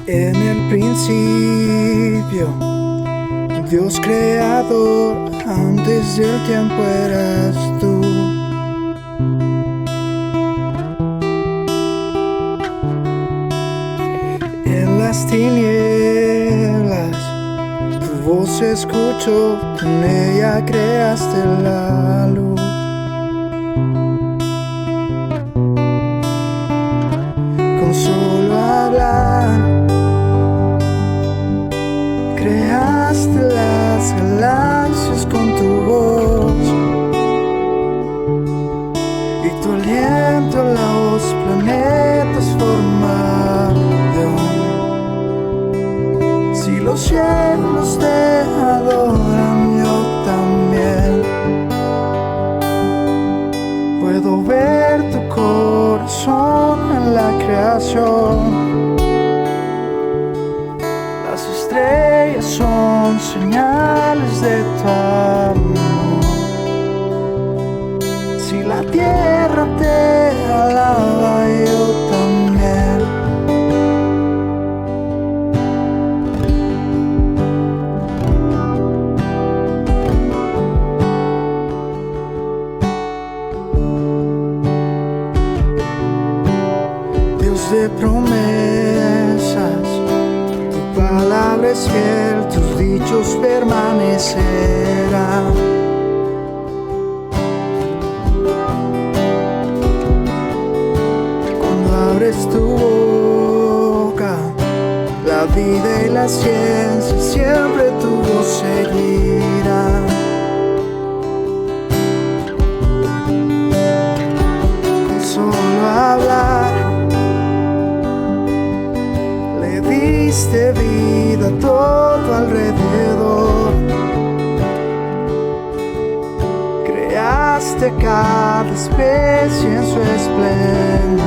En el principio, Dios creador, antes del tiempo eras tú. En las tinieblas, tu voz escucho, con ella creaste la luz. Con solo hablar, creaste las galaxias con tu voz, y tu aliento los planetas formaron. Si los cielos te adoran, yo también eres fiel, tus dichos permanecerán. Cuando abres tu boca, la vida y la ciencia siempre tu voz seguirán. Con solo hablar le diste vida a todo alrededor. Creaste cada especie en su esplendor.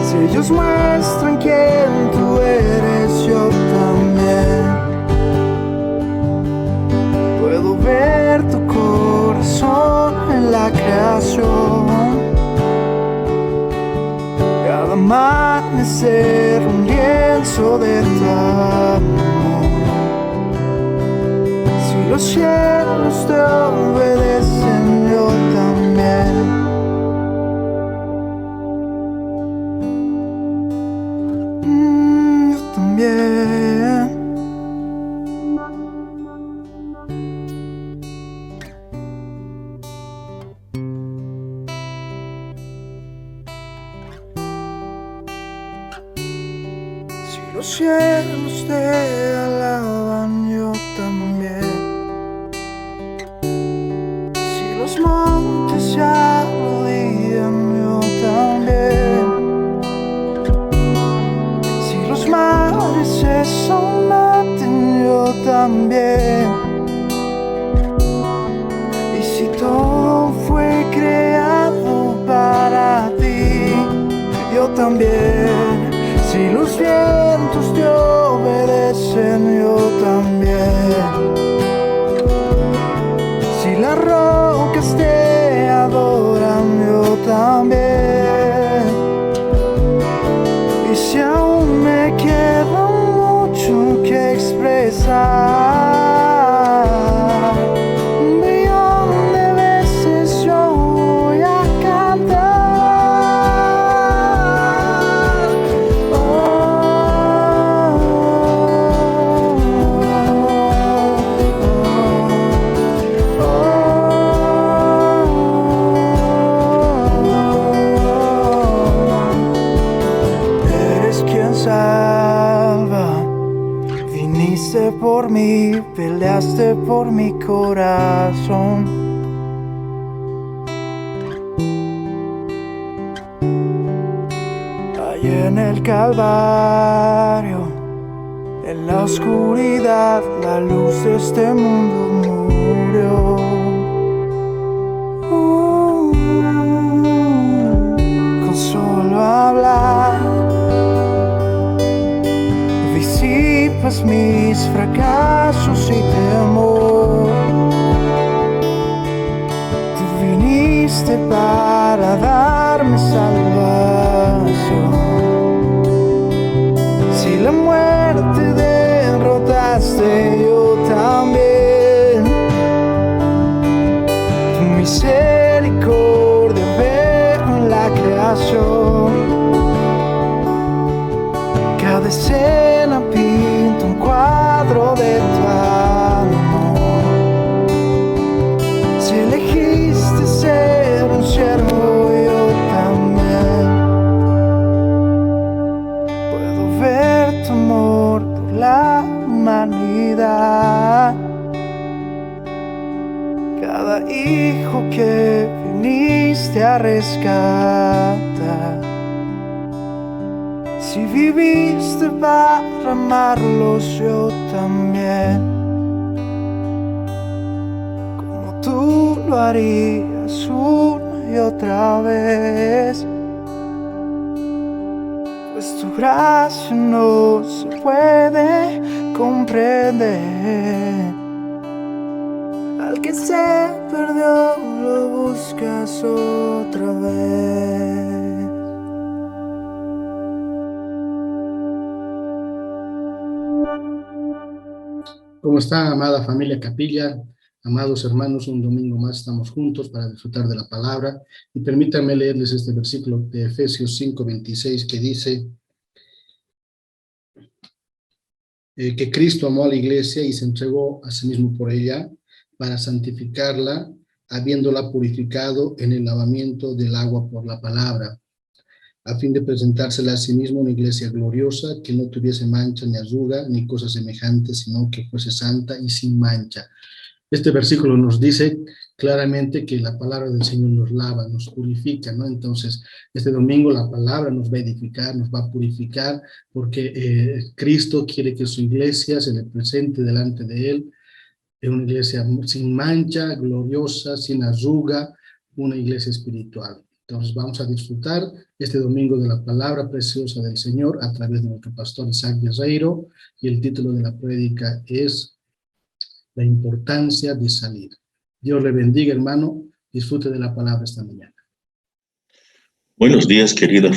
Si ellos muestran quién tú eres, yo también puedo ver tu corazón en la creación. Cada amanecer un lienzo de tu amor. Si los cielos te obedecen, yo también. Yo también. Si los cielos te alaban, yo también. Si los montes se arrodillan, yo también. Si los mares se someten, yo también. Y si todo fue creado para ti, yo también. Si los vientos te obedecen, yo también. Si las rocas te adoran, yo también. Y si aún me queda mucho que expresar, un millón de veces yo voy a cantar. Salva, viniste por mí, peleaste por mi corazón. Allí en el Calvario, en la oscuridad, la luz de este mundo murió. Con solo hablar disipas mis fracasos y temor. Tú viniste para darme salvación. Si la muerte derrotaste, yo también. Tu misericordia veo en la creación. Cada escena pinta un cuadro de tu amor. Si elegiste ser un siervo, yo también. Puedo ver tu amor por la humanidad. Cada hijo que viniste a rescatar. Si viviste para amarlos, yo también. Como tú lo harías una y otra vez. Pues tu gracia no se puede comprender. Al que se perdió lo buscas otra vez. ¿Cómo está, amada familia Capilla? Amados hermanos, un domingo más estamos juntos para disfrutar de la palabra. Y permítanme leerles este versículo de Efesios 5:26 que dice: que Cristo amó a la iglesia y se entregó a sí mismo por ella para santificarla, habiéndola purificado en el lavamiento del agua por la palabra, a fin de presentársela a sí mismo una iglesia gloriosa, que no tuviese mancha ni arruga, ni cosa semejante, sino que fuese santa y sin mancha. Este versículo nos dice claramente que la palabra del Señor nos lava, nos purifica, ¿no? Entonces, este domingo la palabra nos va a edificar, nos va a purificar, porque Cristo quiere que su iglesia se le presente delante de Él, en una iglesia sin mancha, gloriosa, sin arruga, una iglesia espiritual. Entonces vamos a disfrutar este domingo de la palabra preciosa del Señor a través de nuestro pastor Isaac Guerreiro, y el título de la prédica es la importancia de salir. Dios le bendiga, hermano. Disfrute de la palabra esta mañana. Buenos días, querida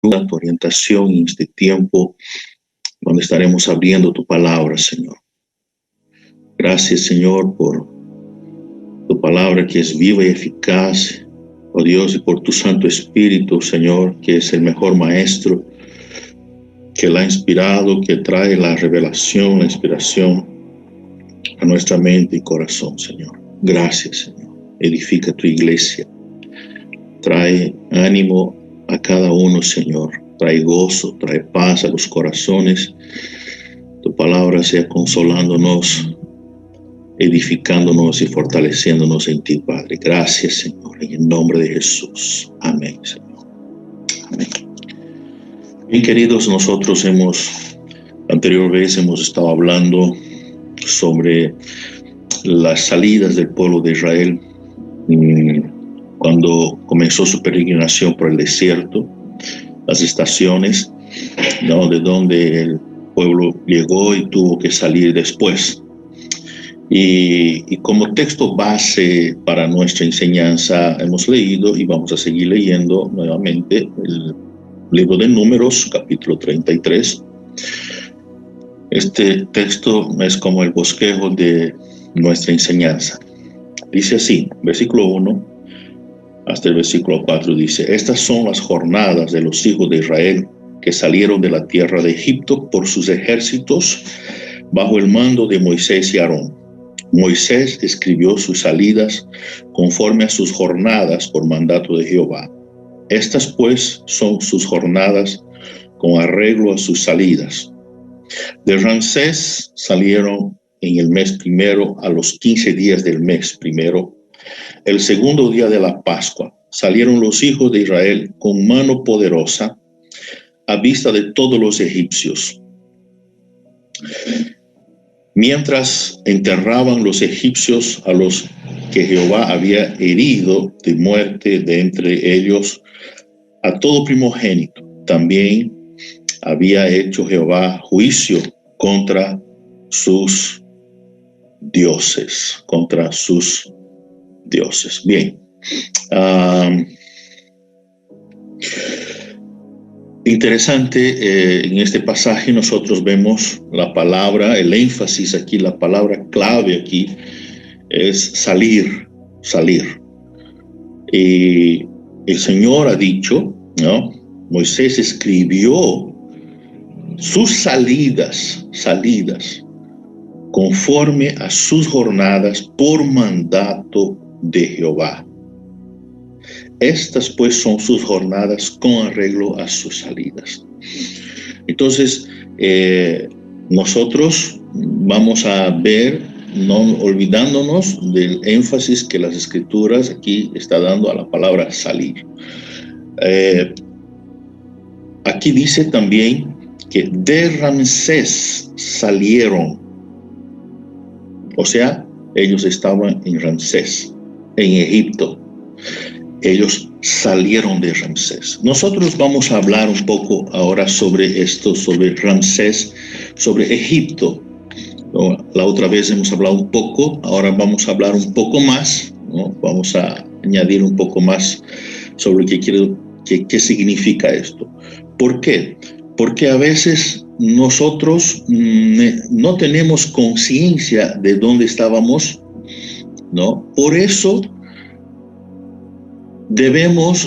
tu orientación en este tiempo donde estaremos abriendo tu palabra, Señor. Gracias, Señor, por tu palabra que es viva y eficaz, oh Dios, y por tu Santo Espíritu, Señor, que es el mejor maestro, que la ha inspirado, que trae la revelación, la inspiración a nuestra mente y corazón, Señor. Gracias, Señor. Edifica tu iglesia. Trae ánimo a cada uno, Señor. Trae gozo, trae paz a los corazones. Tu palabra sea consolándonos, edificándonos y fortaleciéndonos en ti, Padre. Gracias, Señor, en el nombre de Jesús. Amén, Señor. Amén. Bien, queridos, nosotros anterior vez hemos estado hablando sobre las salidas del pueblo de Israel cuando comenzó su peregrinación por el desierto, las estaciones, ¿no?, de donde el pueblo llegó y tuvo que salir después. Y como texto base para nuestra enseñanza hemos leído y vamos a seguir leyendo nuevamente el libro de Números, capítulo 33. Este texto es como el bosquejo de nuestra enseñanza. Dice así, versículo 1 hasta el versículo 4 dice: estas son las jornadas de los hijos de Israel que salieron de la tierra de Egipto por sus ejércitos bajo el mando de Moisés y Aarón. Moisés escribió sus salidas conforme a sus jornadas por mandato de Jehová. Estas pues son sus jornadas con arreglo a sus salidas. De Ramsés salieron en el mes primero a los 15 días del mes primero, el segundo día de la Pascua. Salieron los hijos de Israel con mano poderosa a vista de todos los egipcios. Mientras enterraban los egipcios a los que Jehová había herido de muerte de entre ellos a todo primogénito, también había hecho Jehová juicio contra sus dioses, Bien. Interesante, en este pasaje nosotros vemos la palabra, el énfasis aquí, la palabra clave aquí es salir. Y el Señor ha dicho, ¿no? Moisés escribió sus salidas conforme a sus jornadas por mandato de Jehová. Estas pues son sus jornadas con arreglo a sus salidas. Entonces, nosotros vamos a ver, no olvidándonos del énfasis que las escrituras aquí está dando a la palabra salir. Aquí dice también que de Ramsés salieron. O sea, ellos estaban en Ramsés, en Egipto. Ellos salieron de Ramsés. Nosotros vamos a hablar un poco ahora sobre esto, sobre Ramsés, sobre Egipto. ¿No? La otra vez hemos hablado un poco, ahora vamos a hablar un poco más, ¿no? Vamos a añadir un poco más sobre qué significa esto. ¿Por qué? Porque a veces nosotros no tenemos conciencia de dónde estábamos, ¿no? Por eso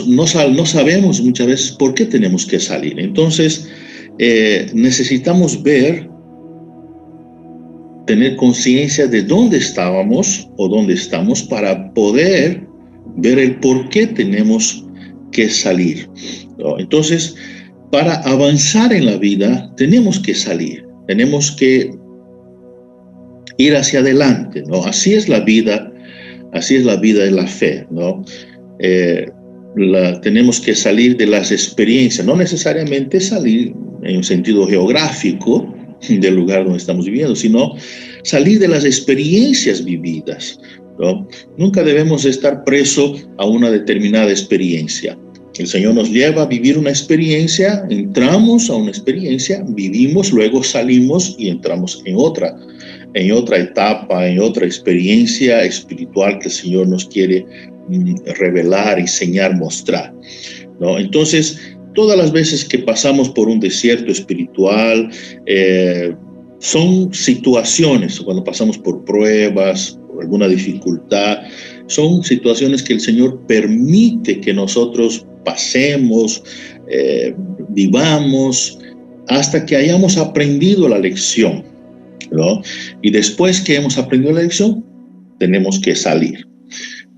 no sabemos muchas veces por qué tenemos que salir. Entonces, necesitamos ver tener conciencia de dónde estábamos o dónde estamos para poder ver el por qué tenemos que salir, ¿no? Entonces, para avanzar en la vida, tenemos que salir, tenemos que ir hacia adelante, ¿no? Así es la vida de la fe, ¿no? Tenemos que salir de las experiencias, no necesariamente salir en un sentido geográfico del lugar donde estamos viviendo, sino salir de las experiencias vividas, ¿no? Nunca debemos estar presos a una determinada experiencia. El Señor nos lleva a vivir una experiencia, entramos a una experiencia, vivimos, luego salimos y entramos en otra etapa, en otra experiencia espiritual que el Señor nos quiere revelar, enseñar, mostrar, ¿no? Entonces, todas las veces que pasamos por un desierto espiritual, son situaciones, cuando pasamos por pruebas, por alguna dificultad, son situaciones que el Señor permite que nosotros pasemos, vivamos, hasta que hayamos aprendido la lección, ¿no? Y después que hemos aprendido la lección, tenemos que salir.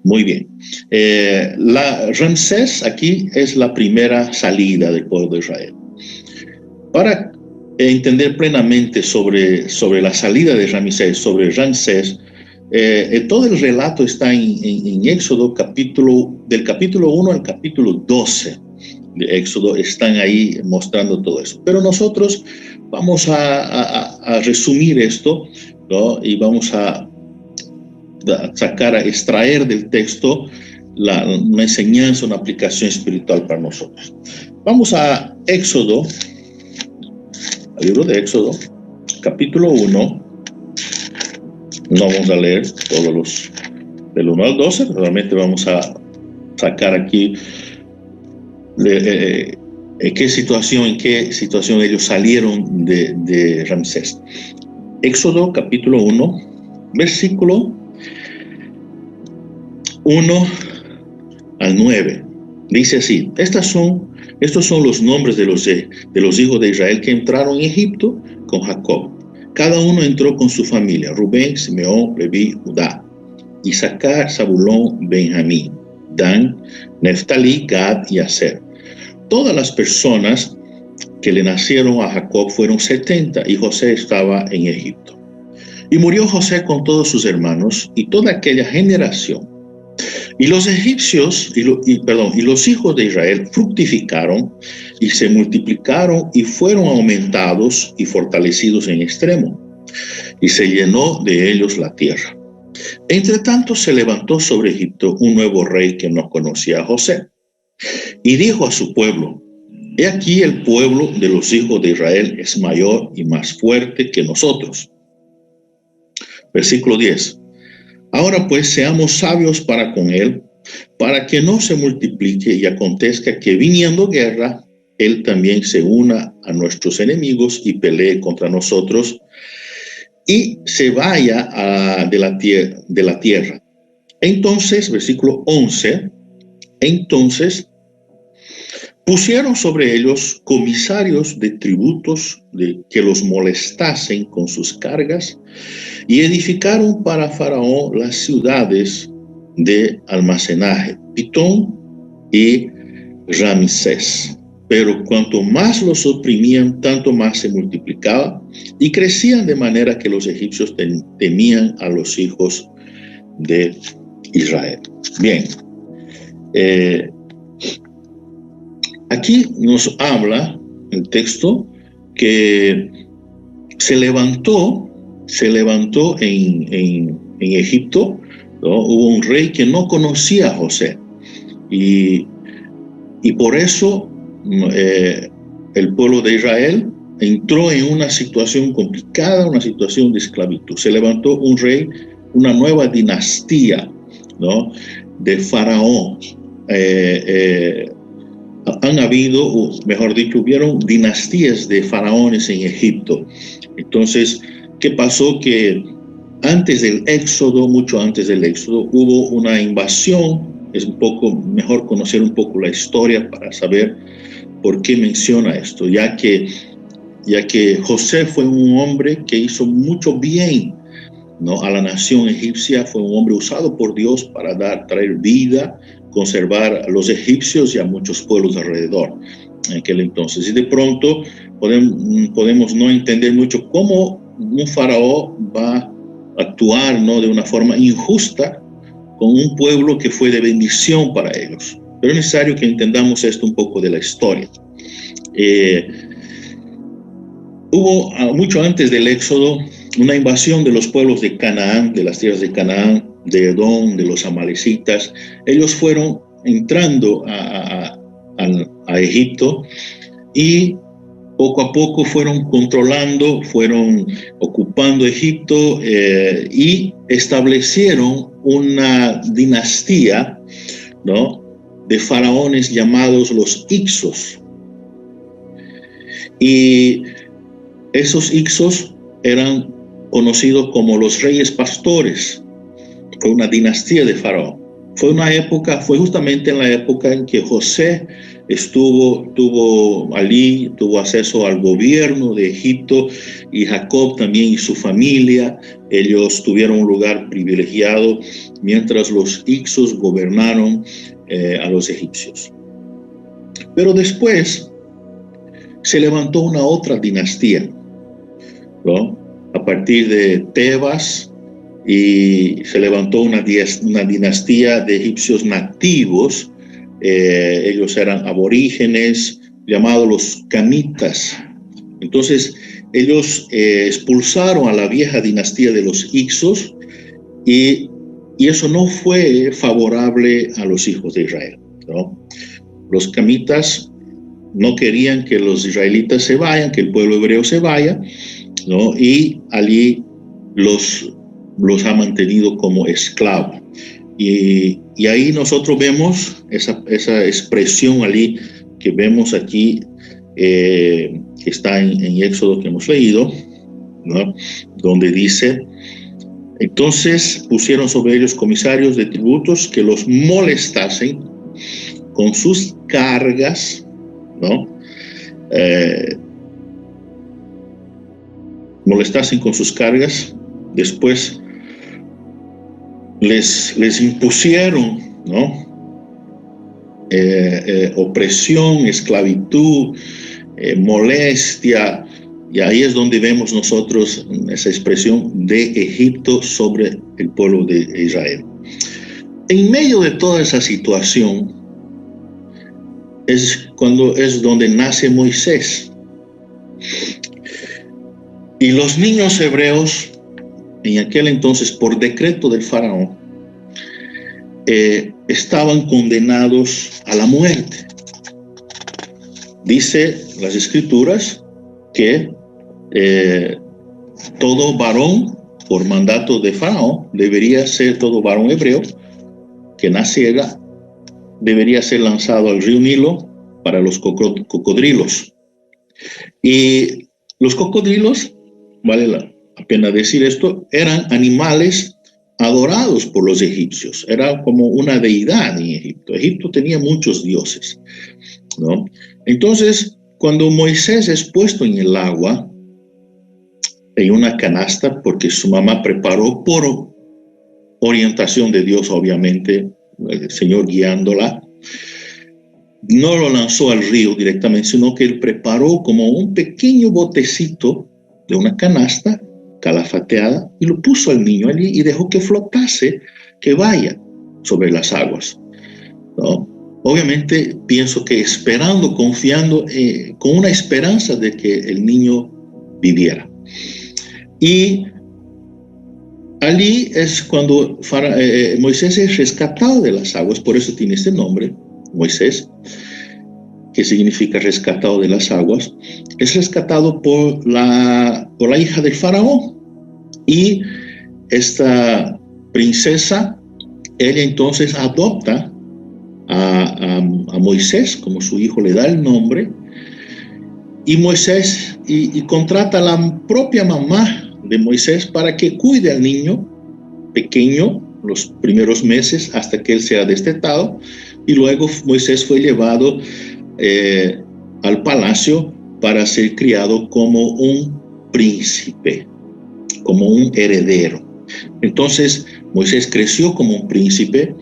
Muy bien. Ramsés aquí es la primera salida del pueblo de Israel. Para entender plenamente sobre la salida de Ramsés, todo el relato está en Éxodo, del capítulo 1 al capítulo 12 de Éxodo, están ahí mostrando todo eso. Pero nosotros vamos a resumir esto, ¿no? Y vamos a extraer del texto una enseñanza, una aplicación espiritual para nosotros. Vamos a Éxodo, al libro de Éxodo, capítulo 1. No vamos a leer todos los del 1 al 12, pero realmente vamos a sacar aquí en qué situación ellos salieron de Ramsés. Éxodo capítulo 1, versículo 1 al 9. Dice así: estos son los nombres de los hijos de Israel que entraron en Egipto con Jacob. Cada uno entró con su familia: Rubén, Simeón, Leví, Judá, Isaacar, Zabulón, Benjamín, Dan, Neftalí, Gad y Aser. Todas las personas que le nacieron a Jacob fueron 70, y José estaba en Egipto. Y murió José con todos sus hermanos y toda aquella generación. Y los egipcios, y los hijos de Israel fructificaron y se multiplicaron y fueron aumentados y fortalecidos en extremo, y se llenó de ellos la tierra. Entre tanto se levantó sobre Egipto un nuevo rey que no conocía a José, y dijo a su pueblo: he aquí, el pueblo de los hijos de Israel es mayor y más fuerte que nosotros. Versículo 10. Ahora pues seamos sabios para con él, para que no se multiplique y acontezca que viniendo guerra, él también se una a nuestros enemigos y pelee contra nosotros y se vaya de la tierra. Entonces, versículo 11, entonces pusieron sobre ellos comisarios de tributos que los molestasen con sus cargas, y edificaron para Faraón las ciudades de almacenaje, Pitón y Ramsés. Pero cuanto más los oprimían, tanto más se multiplicaba y crecían, de manera que los egipcios temían a los hijos de Israel. Bien, aquí nos habla el texto que se levantó en Egipto, ¿no? Hubo un rey que no conocía a José, y por eso el pueblo de Israel entró en una situación complicada, una situación de esclavitud. Se levantó un rey, una nueva dinastía, ¿no? De Faraón. Hubieron dinastías de faraones en Egipto. Entonces, ¿qué pasó? Que mucho antes del Éxodo, hubo una invasión. Es un poco mejor conocer un poco la historia para saber por qué menciona esto, ya que José fue un hombre que hizo mucho bien ¿no?, a la nación egipcia. Fue un hombre usado por Dios para traer vida, conservar a los egipcios y a muchos pueblos alrededor en aquel entonces. Y de pronto podemos no entender mucho cómo un faraón va a actuar, ¿no?, de una forma injusta con un pueblo que fue de bendición para ellos. Pero es necesario que entendamos esto un poco de la historia. Hubo mucho antes del Éxodo una invasión de los pueblos de Canaán, de las tierras de Canaán, de Edom, de los amalecitas. Ellos fueron entrando a Egipto y poco a poco fueron controlando, fueron ocupando Egipto y establecieron una dinastía, ¿no?, de faraones llamados los Hicsos. Y esos Hicsos eran conocidos como los reyes pastores. Fue una dinastía de faraón. Fue justamente en la época en que José tuvo acceso al gobierno de Egipto, y Jacob también y su familia. Ellos tuvieron un lugar privilegiado mientras los Hicsos gobernaron a los egipcios. Pero después se levantó una otra dinastía, ¿no?, a partir de Tebas, y se levantó una dinastía de egipcios nativos. Ellos eran aborígenes, llamados los camitas. Entonces ellos expulsaron a la vieja dinastía de los Hicsos, y eso no fue favorable a los hijos de Israel, ¿no? Los camitas no querían que los israelitas se vayan, que el pueblo hebreo se vaya, ¿no?, y allí los ha mantenido como esclavos. Y ahí nosotros vemos esa expresión allí que vemos aquí, que está en Éxodo, que hemos leído, ¿no?, donde dice: entonces pusieron sobre ellos comisarios de tributos que los molestasen con sus cargas, ¿no? Molestasen con sus cargas. Después les impusieron, ¿no?, opresión, esclavitud, molestia. Y ahí es donde vemos nosotros esa expresión de Egipto sobre el pueblo de Israel. En medio de toda esa situación es donde nace Moisés. Y los niños hebreos, en aquel entonces, por decreto del faraón, estaban condenados a la muerte. Dice las escrituras que todo varón, por mandato de faraón, todo varón hebreo que naciera, debería ser lanzado al río Nilo para los cocodrilos. Y los cocodrilos, vale la pena decir esto, eran animales adorados por los egipcios. Era como una deidad en Egipto. Egipto tenía muchos dioses, ¿no? Entonces, cuando Moisés es puesto en el agua, en una canasta, porque su mamá preparó por orientación de Dios, obviamente, el Señor guiándola, no lo lanzó al río directamente, sino que él preparó como un pequeño botecito de una canasta calafateada y lo puso al niño allí y dejó que flotase, que vaya sobre las aguas, ¿no? Obviamente pienso que esperando, confiando, con una esperanza de que el niño viviera. Y allí es cuando Moisés es rescatado de las aguas, por eso tiene este nombre, Moisés, que significa rescatado de las aguas. Es rescatado por la hija del faraón, y esta princesa, ella entonces adopta a Moisés como su hijo, le da el nombre, y Moisés y contrata a la propia mamá de Moisés para que cuide al niño pequeño los primeros meses hasta que él sea destetado, y luego Moisés fue llevado al palacio para ser criado como un príncipe, como un heredero, Entonces Moisés creció como un príncipe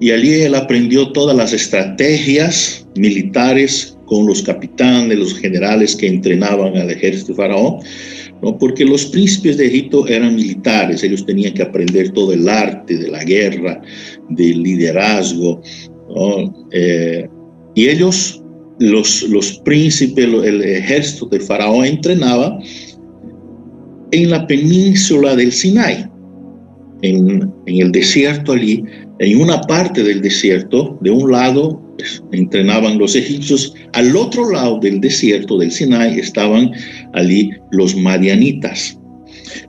y allí él aprendió todas las estrategias militares con los capitanes, los generales que entrenaban al ejército de Faraón, ¿no? Porque los príncipes de Egipto eran militares, ellos tenían que aprender todo el arte de la guerra, del liderazgo, ¿no? Y ellos, los príncipes, el ejército de Faraón entrenaba en la península del Sinai, en el desierto allí, en una parte del desierto, de un lado entrenaban los egipcios, al otro lado del desierto del Sinai estaban allí los madianitas.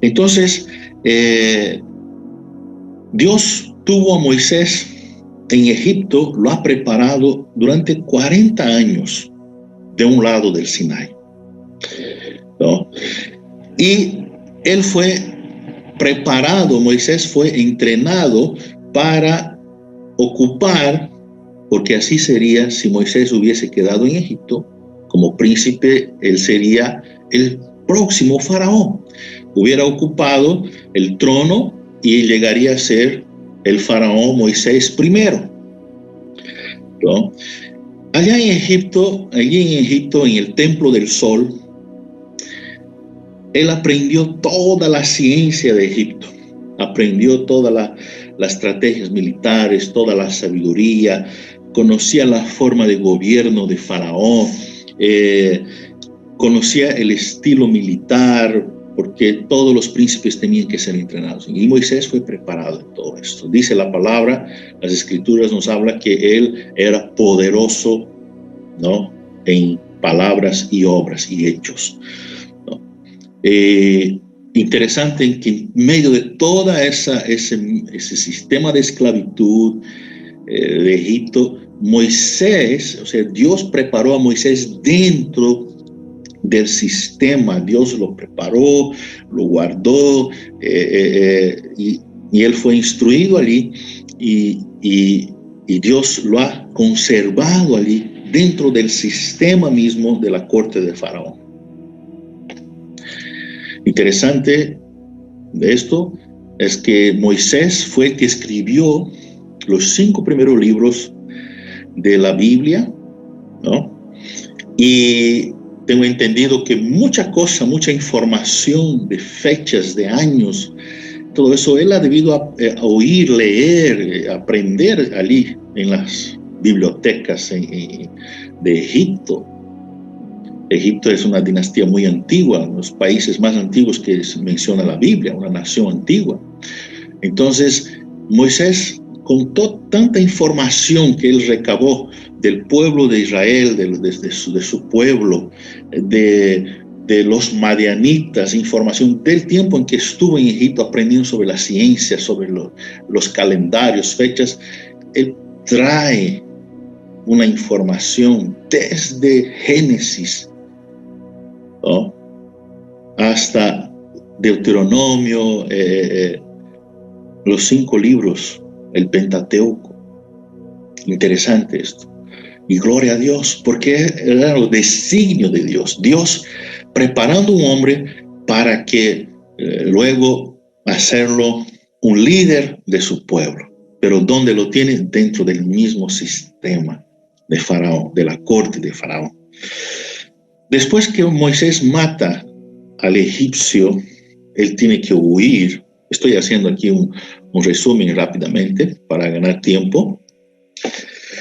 Entonces, Dios tuvo a Moisés en Egipto, lo ha preparado durante 40 años de un lado del Sinai, ¿no? Y él fue preparado, Moisés fue entrenado para ocupar, porque así sería si Moisés hubiese quedado en Egipto como príncipe, él sería el próximo faraón. Hubiera ocupado el trono y llegaría a ser el faraón Moisés primero, ¿no? Allá en Egipto, en el templo del sol, él aprendió toda la ciencia de Egipto, aprendió todas las estrategias militares, toda la sabiduría, conocía la forma de gobierno de Faraón, conocía el estilo militar, porque todos los príncipes tenían que ser entrenados. Y Moisés fue preparado en todo esto. Dice la palabra, las escrituras nos habla que él era poderoso, ¿no?, en palabras y obras y hechos, ¿no? Interesante en que en medio de toda ese sistema de esclavitud de Egipto, Moisés, o sea, Dios preparó a Moisés dentro del sistema. Dios lo preparó, lo guardó, y él fue instruido allí, y Dios lo ha conservado allí dentro del sistema mismo de la corte de Faraón. Interesante de esto es que Moisés fue el que escribió los 5 primeros libros de la Biblia, ¿no? Y tengo entendido que mucha información de fechas, de años, todo eso él ha debido a oír, leer, aprender allí en las bibliotecas de Egipto. Egipto es una dinastía muy antigua, los países más antiguos que menciona la Biblia, una nación antigua. Entonces, Moisés contó tanta información que él recabó del pueblo de Israel, de su pueblo, de los madianitas, información del tiempo en que estuvo en Egipto aprendiendo sobre la ciencia, sobre los calendarios, fechas. Él trae una información desde Génesis, ¿no?, hasta Deuteronomio, los 5 libros, el Pentateuco. Interesante esto. Y gloria a Dios, porque era el designio de Dios. Dios preparando un hombre para que luego hacerlo un líder de su pueblo. Pero ¿dónde lo tiene? Dentro del mismo sistema de Faraón, de la corte de Faraón. Después que Moisés mata al egipcio, él tiene que huir. Estoy haciendo aquí un resumen rápidamente para ganar tiempo.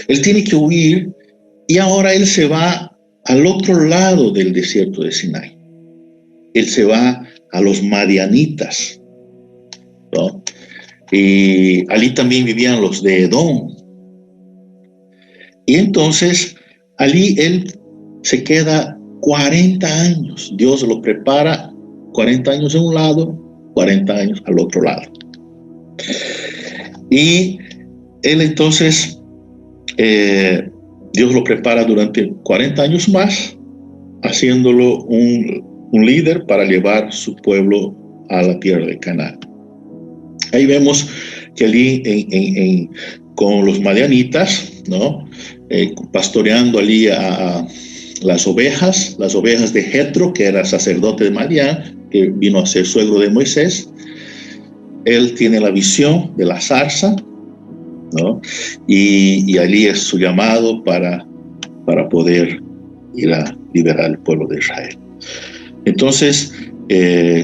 Él tiene que huir y ahora él se va al otro lado del desierto de Sinai. Él se va a los madianitas, ¿no? Y allí también vivían los de Edom. Y entonces allí él se queda 40 años. Dios lo prepara 40 años en un lado, 40 años al otro lado. Y él entonces, Dios lo prepara durante 40 años más, haciéndolo un líder para llevar su pueblo a la tierra de Canaán. Ahí vemos que allí con los madianitas, ¿no?, pastoreando allí a las ovejas de Jetro, que era sacerdote de Madián, que vino a ser suegro de Moisés. él tiene la visión de la zarza, ¿no? Y allí es su llamado para poder ir a liberar al pueblo de Israel. Entonces,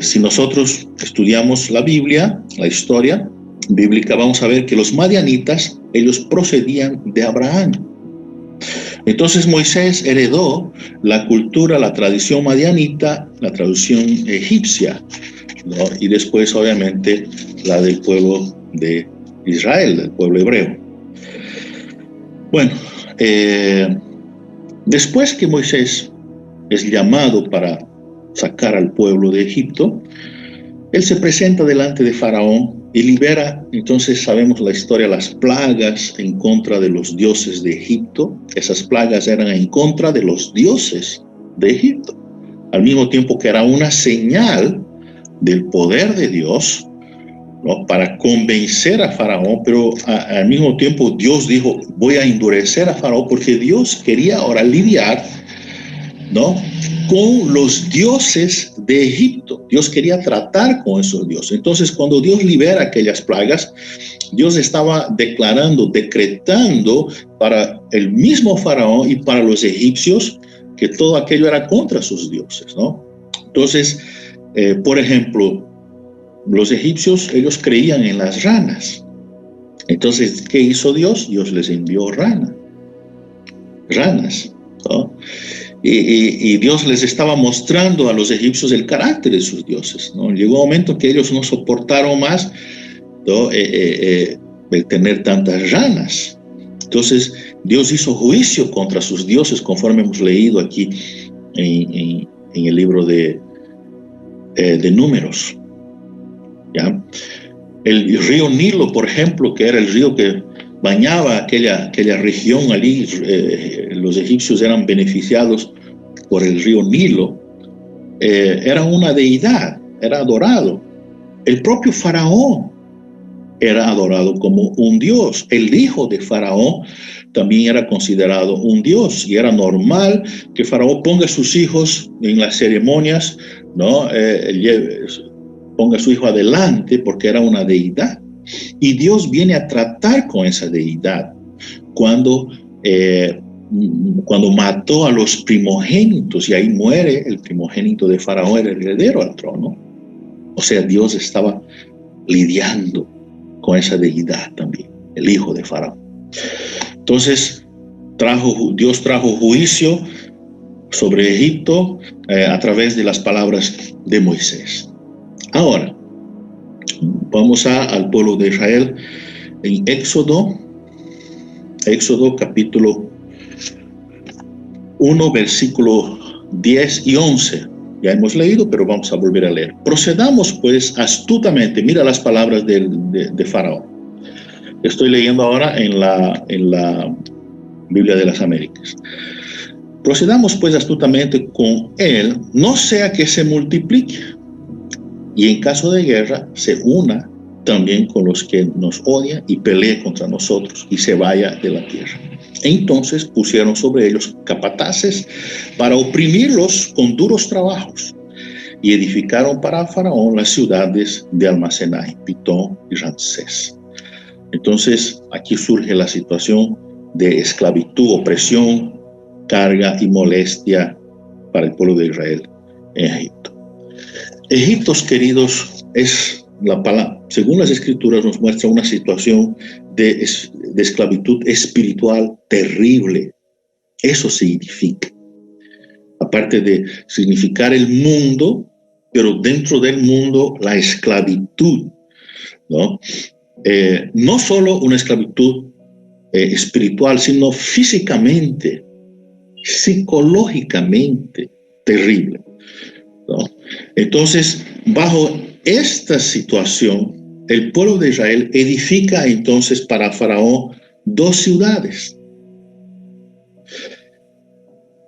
si nosotros estudiamos la Biblia, la historia bíblica, vamos a ver que los madianitas, ellos procedían de Abraham. Entonces Moisés heredó la cultura, la tradición madianita, la tradición egipcia, ¿no? Y después obviamente la del pueblo de Israel, del pueblo hebreo. Bueno, después que Moisés es llamado para sacar al pueblo de Egipto, él se presenta delante de Faraón y libera, entonces sabemos la historia, las plagas en contra de los dioses de Egipto. Esas plagas eran en contra de los dioses de Egipto, al mismo tiempo que era una señal del poder de Dios, ¿no? Para convencer a Faraón, pero al mismo tiempo Dios dijo, voy a endurecer a Faraón, porque Dios quería ahora lidiar, ¿no?, con los dioses de Egipto. Dios quería tratar con esos dioses. Entonces, cuando Dios libera aquellas plagas, Dios estaba declarando, decretando para el mismo Faraón y para los egipcios que todo aquello era contra sus dioses, ¿no? Entonces, por ejemplo, los egipcios, ellos creían en las ranas. Entonces, ¿qué hizo Dios? Dios les envió ranas, ¿no? Y Dios les estaba mostrando a los egipcios el carácter de sus dioses, ¿no? Llegó un momento que ellos no soportaron más, ¿no?, el tener tantas ranas. Entonces Dios hizo juicio contra sus dioses, conforme hemos leído aquí en el libro de Números, ¿ya? El río Nilo, por ejemplo, que era el río que bañaba aquella región allí, los egipcios eran beneficiados por el río Nilo, era una deidad, era adorado. El propio Faraón era adorado como un dios. El hijo de Faraón también era considerado un dios, y era normal que Faraón ponga a sus hijos en las ceremonias, ¿no? Ponga a su hijo adelante, porque era una deidad. Y Dios viene a tratar con esa deidad cuando mató a los primogénitos, y ahí muere el primogénito de Faraón, el heredero al trono. O sea, Dios estaba lidiando con esa deidad también, el hijo de Faraón. Entonces, Dios trajo juicio sobre Egipto a través de las palabras de Moisés. Ahora, vamos al pueblo de Israel en Éxodo capítulo 1, versículo 10 y 11. Ya hemos leído, pero vamos a volver a leer. Procedamos pues astutamente. Mira las palabras de Faraón. Estoy leyendo ahora en la Biblia de las Américas. Procedamos pues astutamente con él, no sea que se multiplique, y en caso de guerra se una también con los que nos odian y pelee contra nosotros y se vaya de la tierra. Entonces pusieron sobre ellos capataces para oprimirlos con duros trabajos, y edificaron para Faraón las ciudades de almacenaje, Pitón y Ramsés. Entonces aquí surge la situación de esclavitud, opresión, carga y molestia para el pueblo de Israel en Egipto. Egipto, queridos, es la palabra, según las escrituras, nos muestra una situación de esclavitud espiritual terrible. Eso significa, aparte de significar el mundo, pero dentro del mundo la esclavitud, ¿no? No solo una esclavitud espiritual, sino físicamente, psicológicamente terrible, ¿no? Entonces, bajo esta situación, el pueblo de Israel edifica entonces para Faraón 2 ciudades.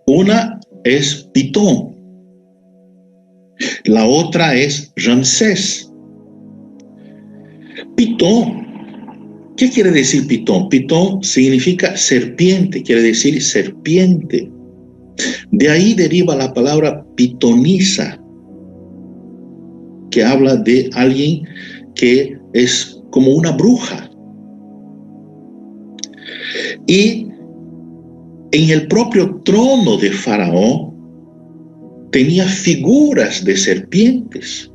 Una es Pitón, la otra es Ramsés. Pitón, ¿qué quiere decir Pitón? Pitón significa serpiente, quiere decir serpiente. De ahí deriva la palabra pitonisa, que habla de alguien que es como una bruja. Y en el propio trono de Faraón tenía figuras de serpientes.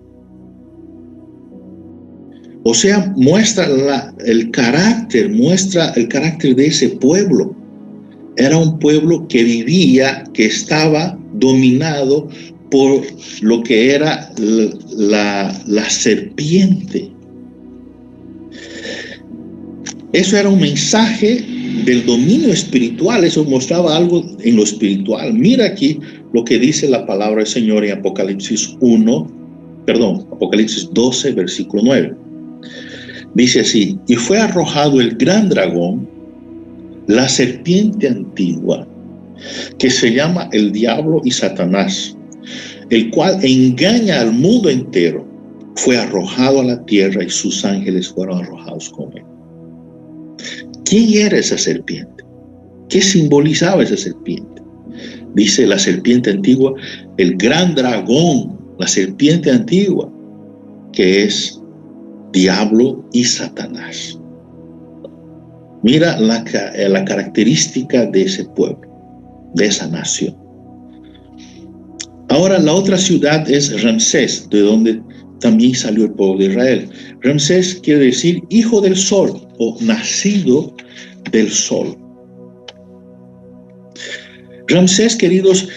O sea, muestra el carácter de ese pueblo. Era un pueblo que vivía, que estaba dominado por lo que era la serpiente. Eso era un mensaje del dominio espiritual, eso mostraba algo en lo espiritual. Mira aquí lo que dice la palabra del Señor en Apocalipsis 12, versículo 9. Dice así: y fue arrojado el gran dragón, la serpiente antigua, que se llama el diablo y Satanás, el cual engaña al mundo entero. Fue arrojado a la tierra y sus ángeles fueron arrojados con él. ¿Quién era esa serpiente? ¿Qué simbolizaba esa serpiente? Dice la serpiente antigua, el gran dragón, la serpiente antigua, que es diablo y Satanás. Mira la característica de ese pueblo, de esa nación. Ahora la otra ciudad es Ramsés, de donde también salió el pueblo de Israel. Ramsés quiere decir hijo del sol o nacido del sol. Ramsés, queridos,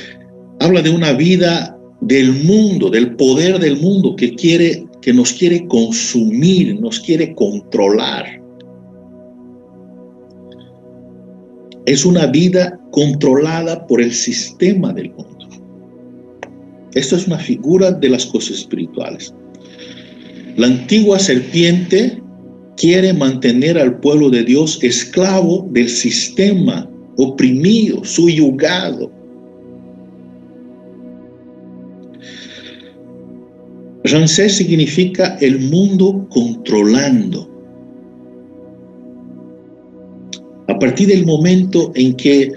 habla de una vida del mundo, del poder del mundo que nos quiere consumir, nos quiere controlar. Es una vida controlada por el sistema del mundo. Esto es una figura de las cosas espirituales. La antigua serpiente quiere mantener al pueblo de Dios esclavo del sistema, oprimido, subyugado. Ramsés significa el mundo controlando. A partir del momento en que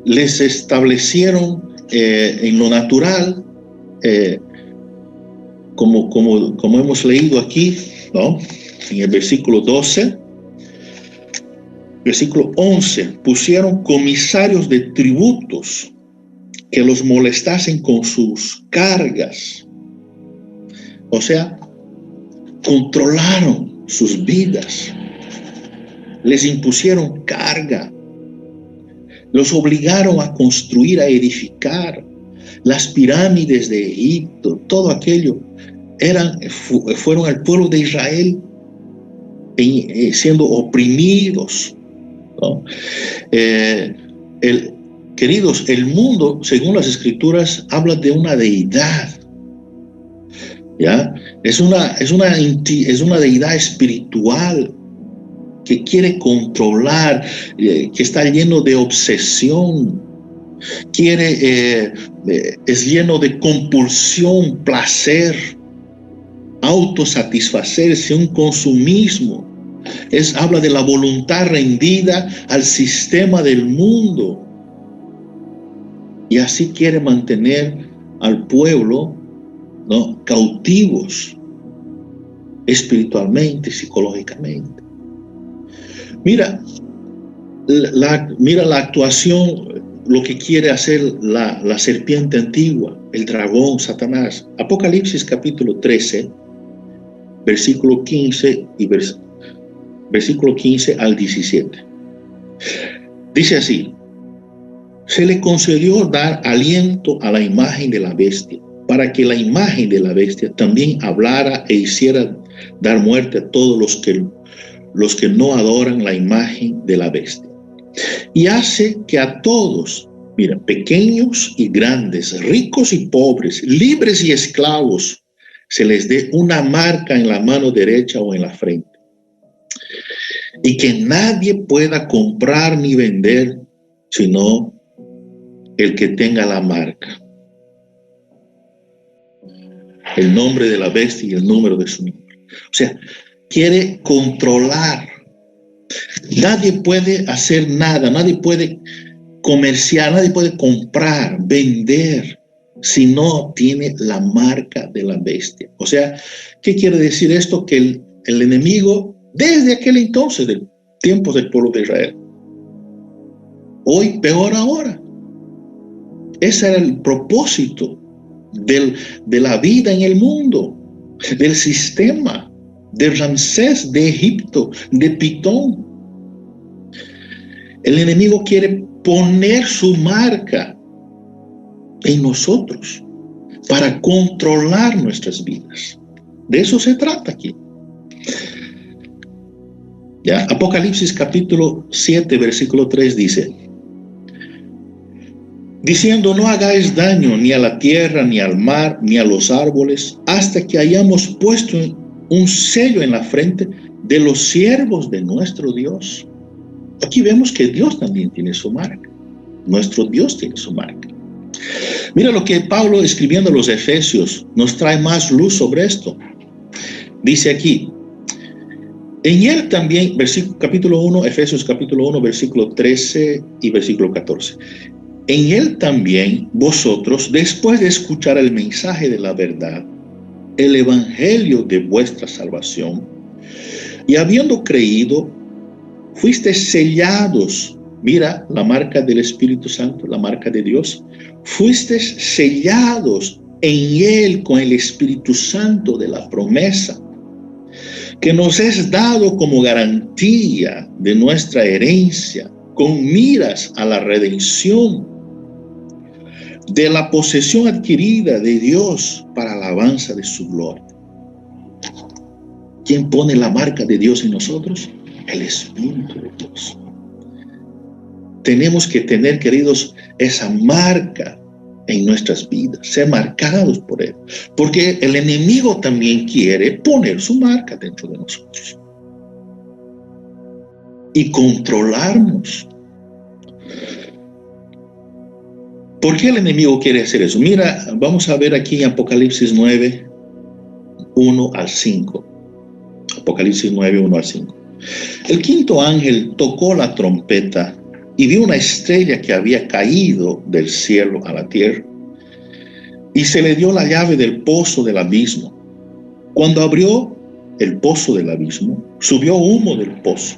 les establecieron en lo natural, como hemos leído aquí, ¿no? En el versículo 12, versículo 11, pusieron comisarios de tributos que los molestasen con sus cargas. O sea, controlaron sus vidas, les impusieron carga, los obligaron a construir, a edificar las pirámides de Egipto, todo aquello fueron al pueblo de Israel siendo oprimidos, ¿no? Queridos, el mundo, según las escrituras, habla de una deidad, ¿ya? Es una deidad espiritual que quiere controlar, que está lleno de obsesión, es lleno de compulsión, placer, autosatisfacerse, un consumismo. Habla de la voluntad rendida al sistema del mundo. Y así quiere mantener al pueblo, ¿no?, cautivos espiritualmente, psicológicamente. Mira la actuación, lo que quiere hacer la serpiente antigua, el dragón, Satanás. Apocalipsis capítulo 13, versículo 15 y versículo 15 al 17. Dice así: se le concedió dar aliento a la imagen de la bestia, para que la imagen de la bestia también hablara e hiciera dar muerte a todos los que no adoran la imagen de la bestia. Y hace que a todos, mira, pequeños y grandes, ricos y pobres, libres y esclavos, se les dé una marca en la mano derecha o en la frente. Y que nadie pueda comprar ni vender, sino el que tenga la marca, el nombre de la bestia y el número de su nombre. O sea, quiere controlar. Nadie puede hacer nada, nadie puede comerciar, nadie puede comprar, vender, si no tiene la marca de la bestia. O sea, ¿qué quiere decir esto? Que el enemigo desde aquel entonces, del tiempo del pueblo de Israel. Hoy peor ahora. Ese era el propósito de la vida en el mundo, del sistema, de Ramsés, de Egipto, de Pitón. El enemigo quiere poner su marca en nosotros para controlar nuestras vidas. De eso se trata aquí. ¿Ya? Apocalipsis capítulo 7, versículo 3 dice: diciendo, no hagáis daño ni a la tierra, ni al mar, ni a los árboles, hasta que hayamos puesto un sello en la frente de los siervos de nuestro Dios. Aquí vemos que Dios también tiene su marca. Nuestro Dios tiene su marca. Mira lo que Pablo, escribiendo a los Efesios, nos trae más luz sobre esto. Dice aquí, en él también, capítulo 1, Efesios capítulo 1, versículo 13 y versículo 14. En él también vosotros, después de escuchar el mensaje de la verdad, el evangelio de vuestra salvación, y habiendo creído, fuisteis sellados. Mira la marca del Espíritu Santo, la marca de Dios. Fuisteis sellados en él con el Espíritu Santo de la promesa, que nos es dado como garantía de nuestra herencia, con miras a la redención de la posesión adquirida de Dios para alabanza de su gloria. ¿Quién pone la marca de Dios en nosotros? El Espíritu de Dios. Tenemos que tener, queridos, esa marca en nuestras vidas, ser marcados por Él, porque el enemigo también quiere poner su marca dentro de nosotros y controlarnos. ¿Por qué el enemigo quiere hacer eso? Mira, vamos a ver aquí en Apocalipsis 9, 1 al 5. Apocalipsis 9, 1 al 5. El quinto ángel tocó la trompeta y vio una estrella que había caído del cielo a la tierra, y se le dio la llave del pozo del abismo. Cuando abrió el pozo del abismo, subió humo del pozo,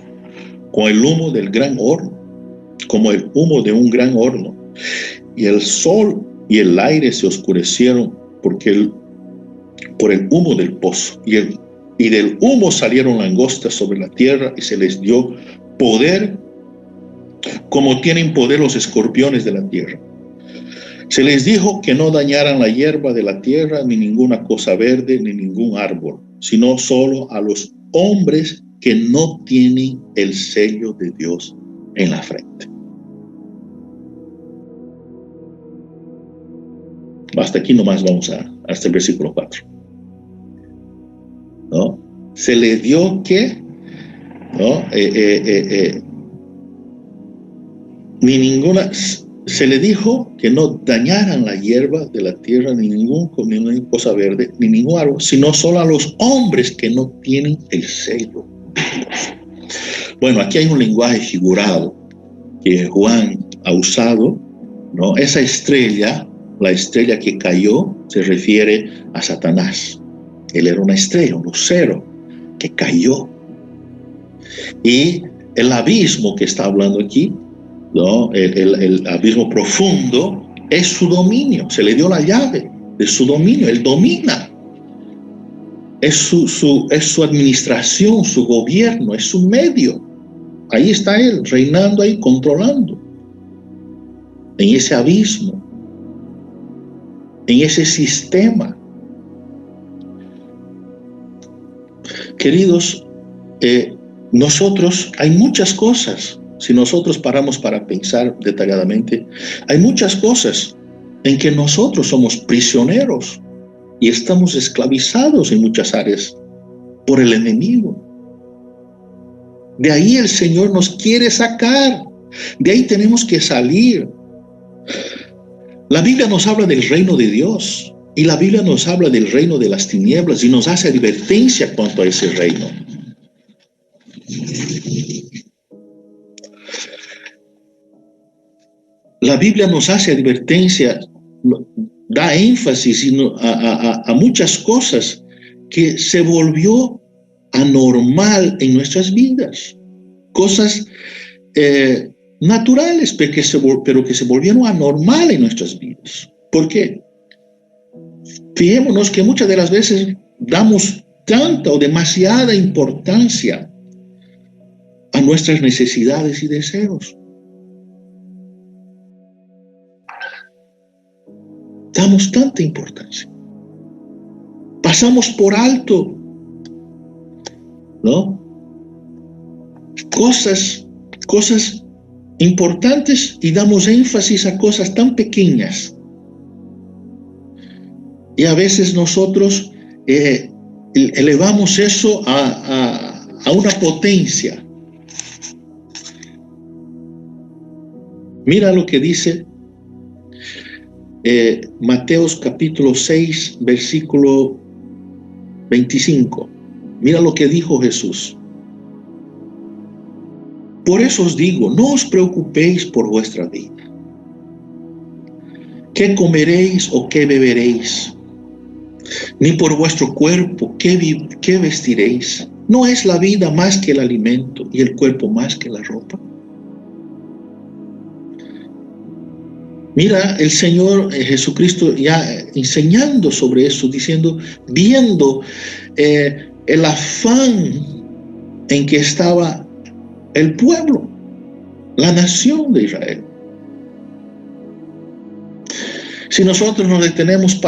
con el humo del gran horno, como el humo de un gran horno. Y el sol y el aire se oscurecieron por el humo del pozo. Y del humo salieron langostas sobre la tierra, y se les dio poder, como tienen poder los escorpiones de la tierra. Se les dijo que no dañaran la hierba de la tierra, ni ninguna cosa verde, ni ningún árbol, sino solo a los hombres que no tienen el sello de Dios en la frente. Hasta aquí nomás vamos hasta el versículo 4. ¿No? Se le dio que, ¿no? Se le dijo que no dañaran la hierba de la tierra, ni ninguna cosa verde, ni ningún árbol, sino solo a los hombres que no tienen el sello de Dios. Bueno, aquí hay un lenguaje figurado que Juan ha usado, ¿no? Esa estrella, la estrella que cayó, se refiere a Satanás. Él era una estrella, un lucero que cayó. Y el abismo que está hablando aquí, ¿no? El abismo profundo es su dominio. Se le dio la llave de su dominio. Él domina. Es su administración, su gobierno, es su medio. Ahí está él, reinando ahí, controlando. En ese abismo, en ese sistema. Queridos, nosotros, hay muchas cosas, si nosotros paramos para pensar detalladamente, hay muchas cosas en que nosotros somos prisioneros y estamos esclavizados en muchas áreas por el enemigo. De ahí el Señor nos quiere sacar, de ahí tenemos que salir. La Biblia nos habla del reino de Dios, y la Biblia nos habla del reino de las tinieblas y nos hace advertencia cuanto a ese reino. La Biblia nos hace advertencia, da énfasis a muchas cosas que se volvió anormal en nuestras vidas, cosas naturales, pero que se volvieron anormal en nuestras vidas. ¿Por qué? Fijémonos que muchas de las veces damos tanta o demasiada importancia a nuestras necesidades y deseos. Damos tanta importancia. Pasamos por alto, ¿no? Cosas importantes y damos énfasis a cosas tan pequeñas. Y a veces nosotros elevamos eso a una potencia. Mira lo que dice Mateos capítulo 6, versículo 25. Mira lo que dijo Jesús. Por eso os digo, no os preocupéis por vuestra vida. ¿Qué comeréis o qué beberéis? Ni por vuestro cuerpo, ¿qué vestiréis? ¿No es la vida más que el alimento y el cuerpo más que la ropa? Mira, el Señor Jesucristo ya enseñando sobre eso, diciendo, viendo el afán en que estaba el pueblo, la nación de Israel. Si nosotros nos detenemos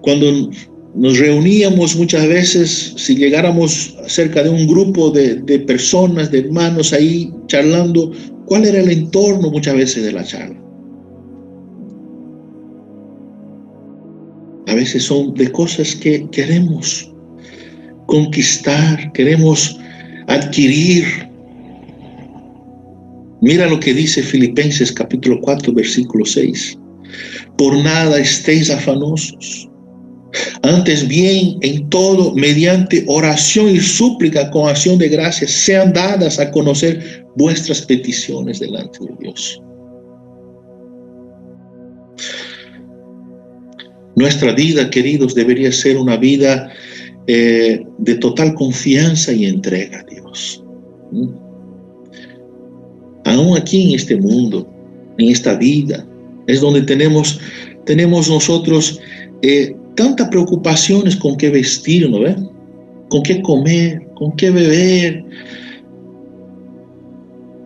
cuando nos reuníamos muchas veces, si llegáramos cerca de un grupo de personas, de hermanos ahí charlando, ¿cuál era el entorno muchas veces de la charla? A veces son de cosas que queremos conquistar, queremos adquirir. Mira lo que dice Filipenses capítulo 4, versículo 6. Por nada estéis afanosos. Antes bien, en todo, mediante oración y súplica con acción de gracias, sean dadas a conocer vuestras peticiones delante de Dios. Nuestra vida, queridos, debería ser una vida de total confianza y entrega a Dios. Aún aquí en este mundo, en esta vida, es donde tenemos nosotros tantas preocupaciones con qué vestir, ¿no ves? Con qué comer, con qué beber.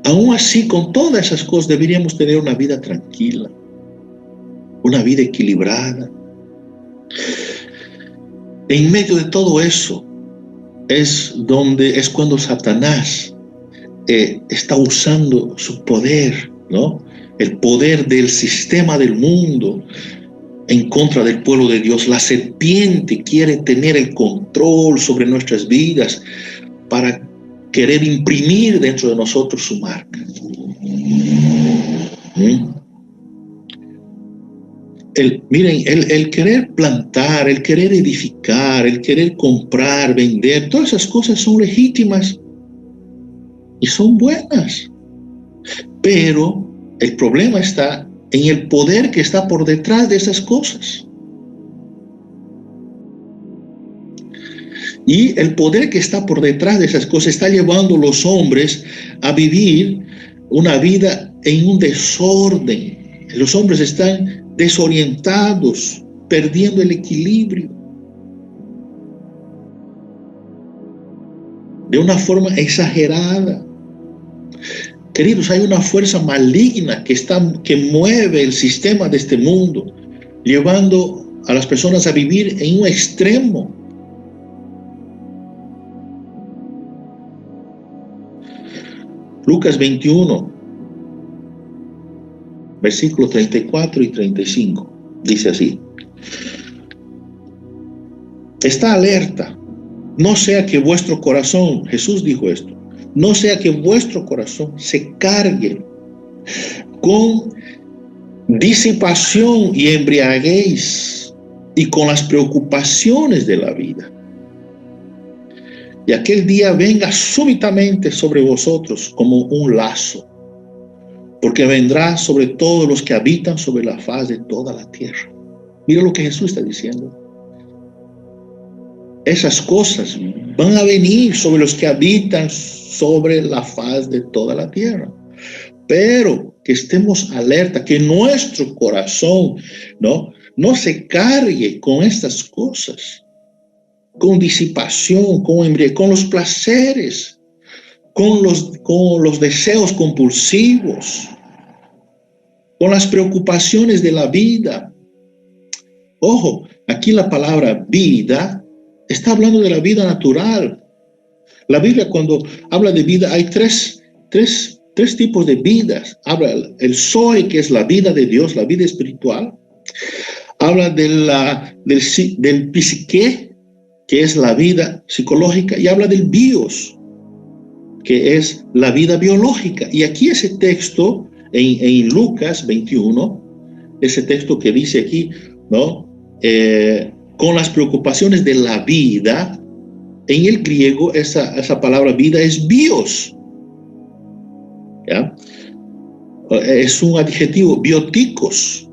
Aún así, con todas esas cosas, deberíamos tener una vida tranquila, una vida equilibrada. En medio de todo eso es cuando Satanás está usando su poder, ¿no? El poder del sistema del mundo en contra del pueblo de Dios. La serpiente quiere tener el control sobre nuestras vidas para querer imprimir dentro de nosotros su marca. El querer plantar, el querer edificar, el querer comprar, vender, todas esas cosas son legítimas y son buenas. Pero el problema está en el poder que está por detrás de esas cosas. Y el poder que está por detrás de esas cosas está llevando a los hombres a vivir una vida en un desorden. Los hombres están desorientados, perdiendo el equilibrio. De una forma exagerada. Queridos, hay una fuerza maligna que mueve el sistema de este mundo, llevando a las personas a vivir en un extremo. Lucas 21, versículos 34 y 35, dice así: está alerta, no sea que vuestro corazón, Jesús dijo esto, no sea que vuestro corazón se cargue con disipación y embriaguez y con las preocupaciones de la vida. Y aquel día venga súbitamente sobre vosotros como un lazo, porque vendrá sobre todos los que habitan sobre la faz de toda la tierra. Mira lo que Jesús está diciendo. esas cosas van a venir sobre los que habitan sobre la faz de toda la tierra. Pero que estemos alerta, que nuestro corazón no se cargue con estas cosas, con disipación, con embriaguez, con los placeres, con los deseos compulsivos, con las preocupaciones de la vida. Ojo, aquí la palabra vida está hablando de la vida natural. La Biblia, cuando habla de vida, hay tres tipos de vidas. Habla el Zoe, que es la vida de Dios, la vida espiritual. Habla del psique, que es la vida psicológica, y habla del bios, que es la vida biológica. Y aquí ese texto, en Lucas 21, ese texto que dice aquí, con las preocupaciones de la vida, en el griego esa palabra vida es bios. ¿Ya? Es un adjetivo, bioticos,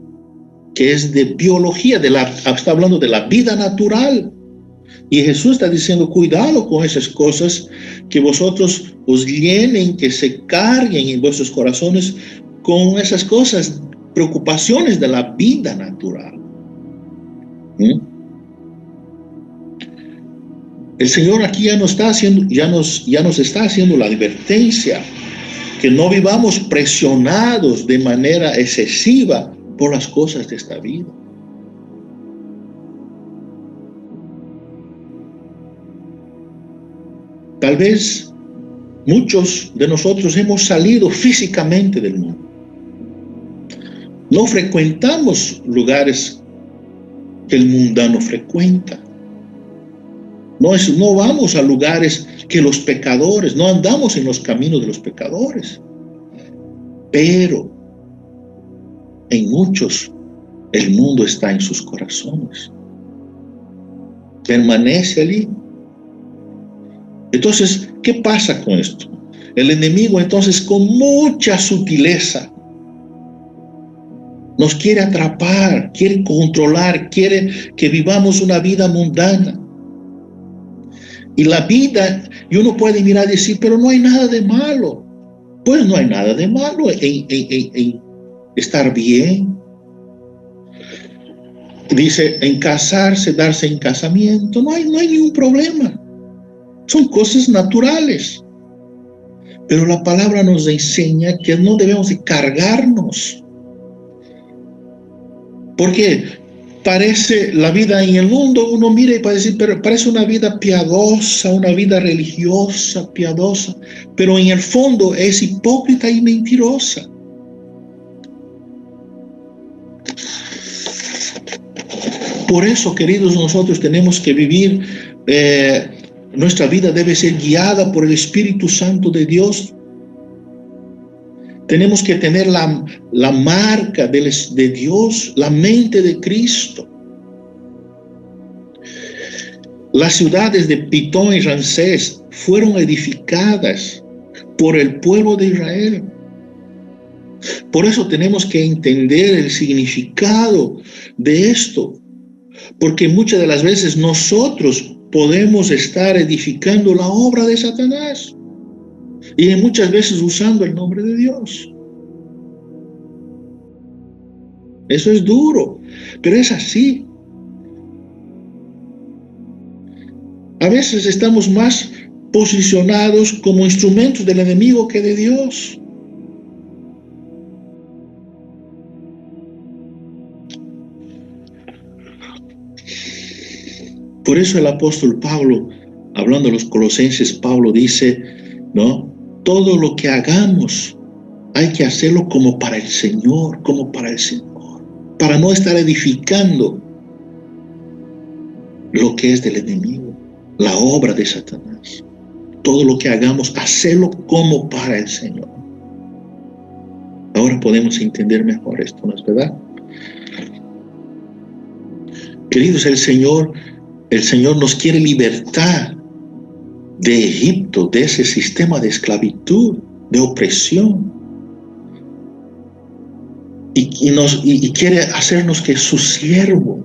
que es de biología, está hablando de la vida natural. Y Jesús está diciendo, cuidado con esas cosas, que vosotros os llenen, que se carguen en vuestros corazones con esas cosas, preocupaciones de la vida natural. El Señor aquí ya nos está haciendo la advertencia, que no vivamos presionados de manera excesiva por las cosas de esta vida. Tal vez muchos de nosotros hemos salido físicamente del mundo. No frecuentamos lugares que el mundano frecuenta. No vamos a lugares que los pecadores, no andamos en los caminos de los pecadores. Pero en muchos el mundo está en sus corazones. Permanece allí. Entonces, ¿qué pasa con esto? El enemigo, entonces, con mucha sutileza, nos quiere atrapar, quiere controlar, quiere que vivamos una vida mundana. Y la vida, y uno puede mirar y decir, pero no hay nada de malo. Pues no hay nada de malo en estar bien. Dice, en casarse, darse en casamiento, no hay ningún problema. Son cosas naturales. Pero la palabra nos enseña que no debemos de cargarnos. Porque parece la vida en el mundo, uno mira y puede decir, pero parece una vida piadosa, una vida religiosa, piadosa, pero en el fondo es hipócrita y mentirosa. Por eso, queridos, nosotros tenemos que vivir, nuestra vida debe ser guiada por el Espíritu Santo de Dios. Tenemos que tener la marca de Dios, la mente de Cristo. Las ciudades de Pitón y Ramsés fueron edificadas por el pueblo de Israel. Por eso tenemos que entender el significado de esto, porque muchas de las veces nosotros podemos estar edificando la obra de Satanás y muchas veces usando el nombre de Dios. Eso es duro, pero es así. A veces estamos más posicionados como instrumentos del enemigo que de Dios. Por eso el apóstol Pablo, hablando a los colosenses, Pablo dice, ¿no? Todo lo que hagamos hay que hacerlo como para el Señor, para no estar edificando lo que es del enemigo, la obra de Satanás. Todo lo que hagamos, hacerlo como para el Señor. Ahora podemos entender mejor esto, ¿no es verdad? Queridos, el Señor nos quiere libertar de Egipto, de ese sistema de esclavitud, de opresión. Y quiere hacernos que sus siervos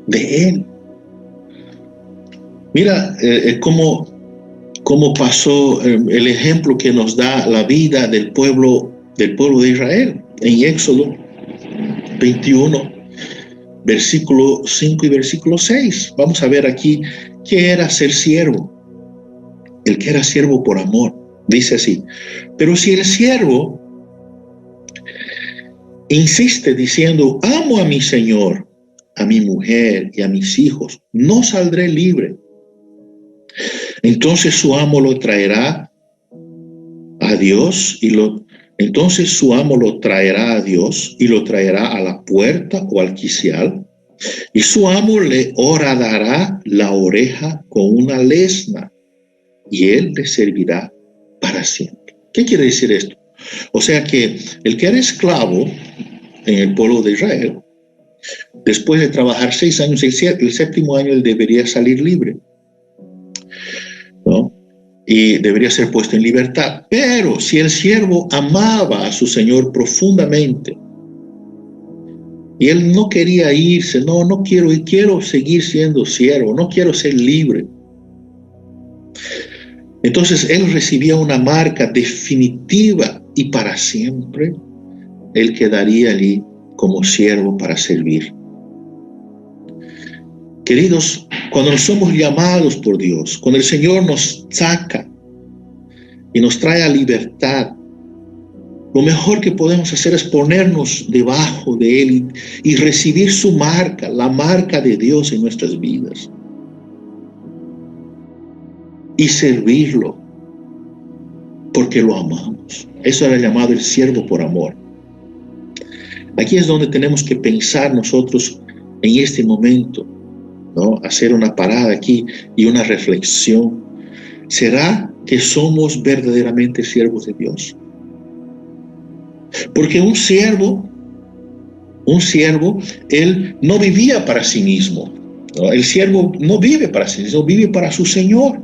de Él. Mira cómo pasó el ejemplo que nos da la vida del pueblo de Israel en Éxodo 21, versículo 5 y versículo 6. Vamos a ver aquí qué era ser siervo. El que era siervo por amor. Dice así: pero si el siervo insiste diciendo, amo a mi señor, a mi mujer y a mis hijos, no saldré libre. Entonces su amo lo traerá a Dios entonces su amo lo traerá a Dios y lo traerá a la puerta o al quicial, y su amo le horadará la oreja con una lesna, y él le servirá para siempre. ¿Qué quiere decir esto? O sea que el que era esclavo en el pueblo de Israel, después de trabajar 6 años, el 7º año él debería salir libre, ¿no? Y debería ser puesto en libertad. Pero si el siervo amaba a su señor profundamente y él no quería irse, no quiero ir, quiero seguir siendo siervo, no quiero ser libre, entonces él recibía una marca definitiva y para siempre. Él quedaría allí como siervo para servir. Queridos, cuando somos llamados por Dios, cuando el Señor nos saca y nos trae a libertad, lo mejor que podemos hacer es ponernos debajo de Él y recibir su marca, la marca de Dios en nuestras vidas. Y servirlo, porque lo amamos. Eso era llamado el siervo por amor. Aquí es donde tenemos que pensar nosotros en este momento, ¿no? Hacer una parada aquí y una reflexión. ¿Será que somos verdaderamente siervos de Dios? Porque un siervo, él no vivía para sí mismo, ¿no? El siervo no vive para sí mismo, vive para su Señor.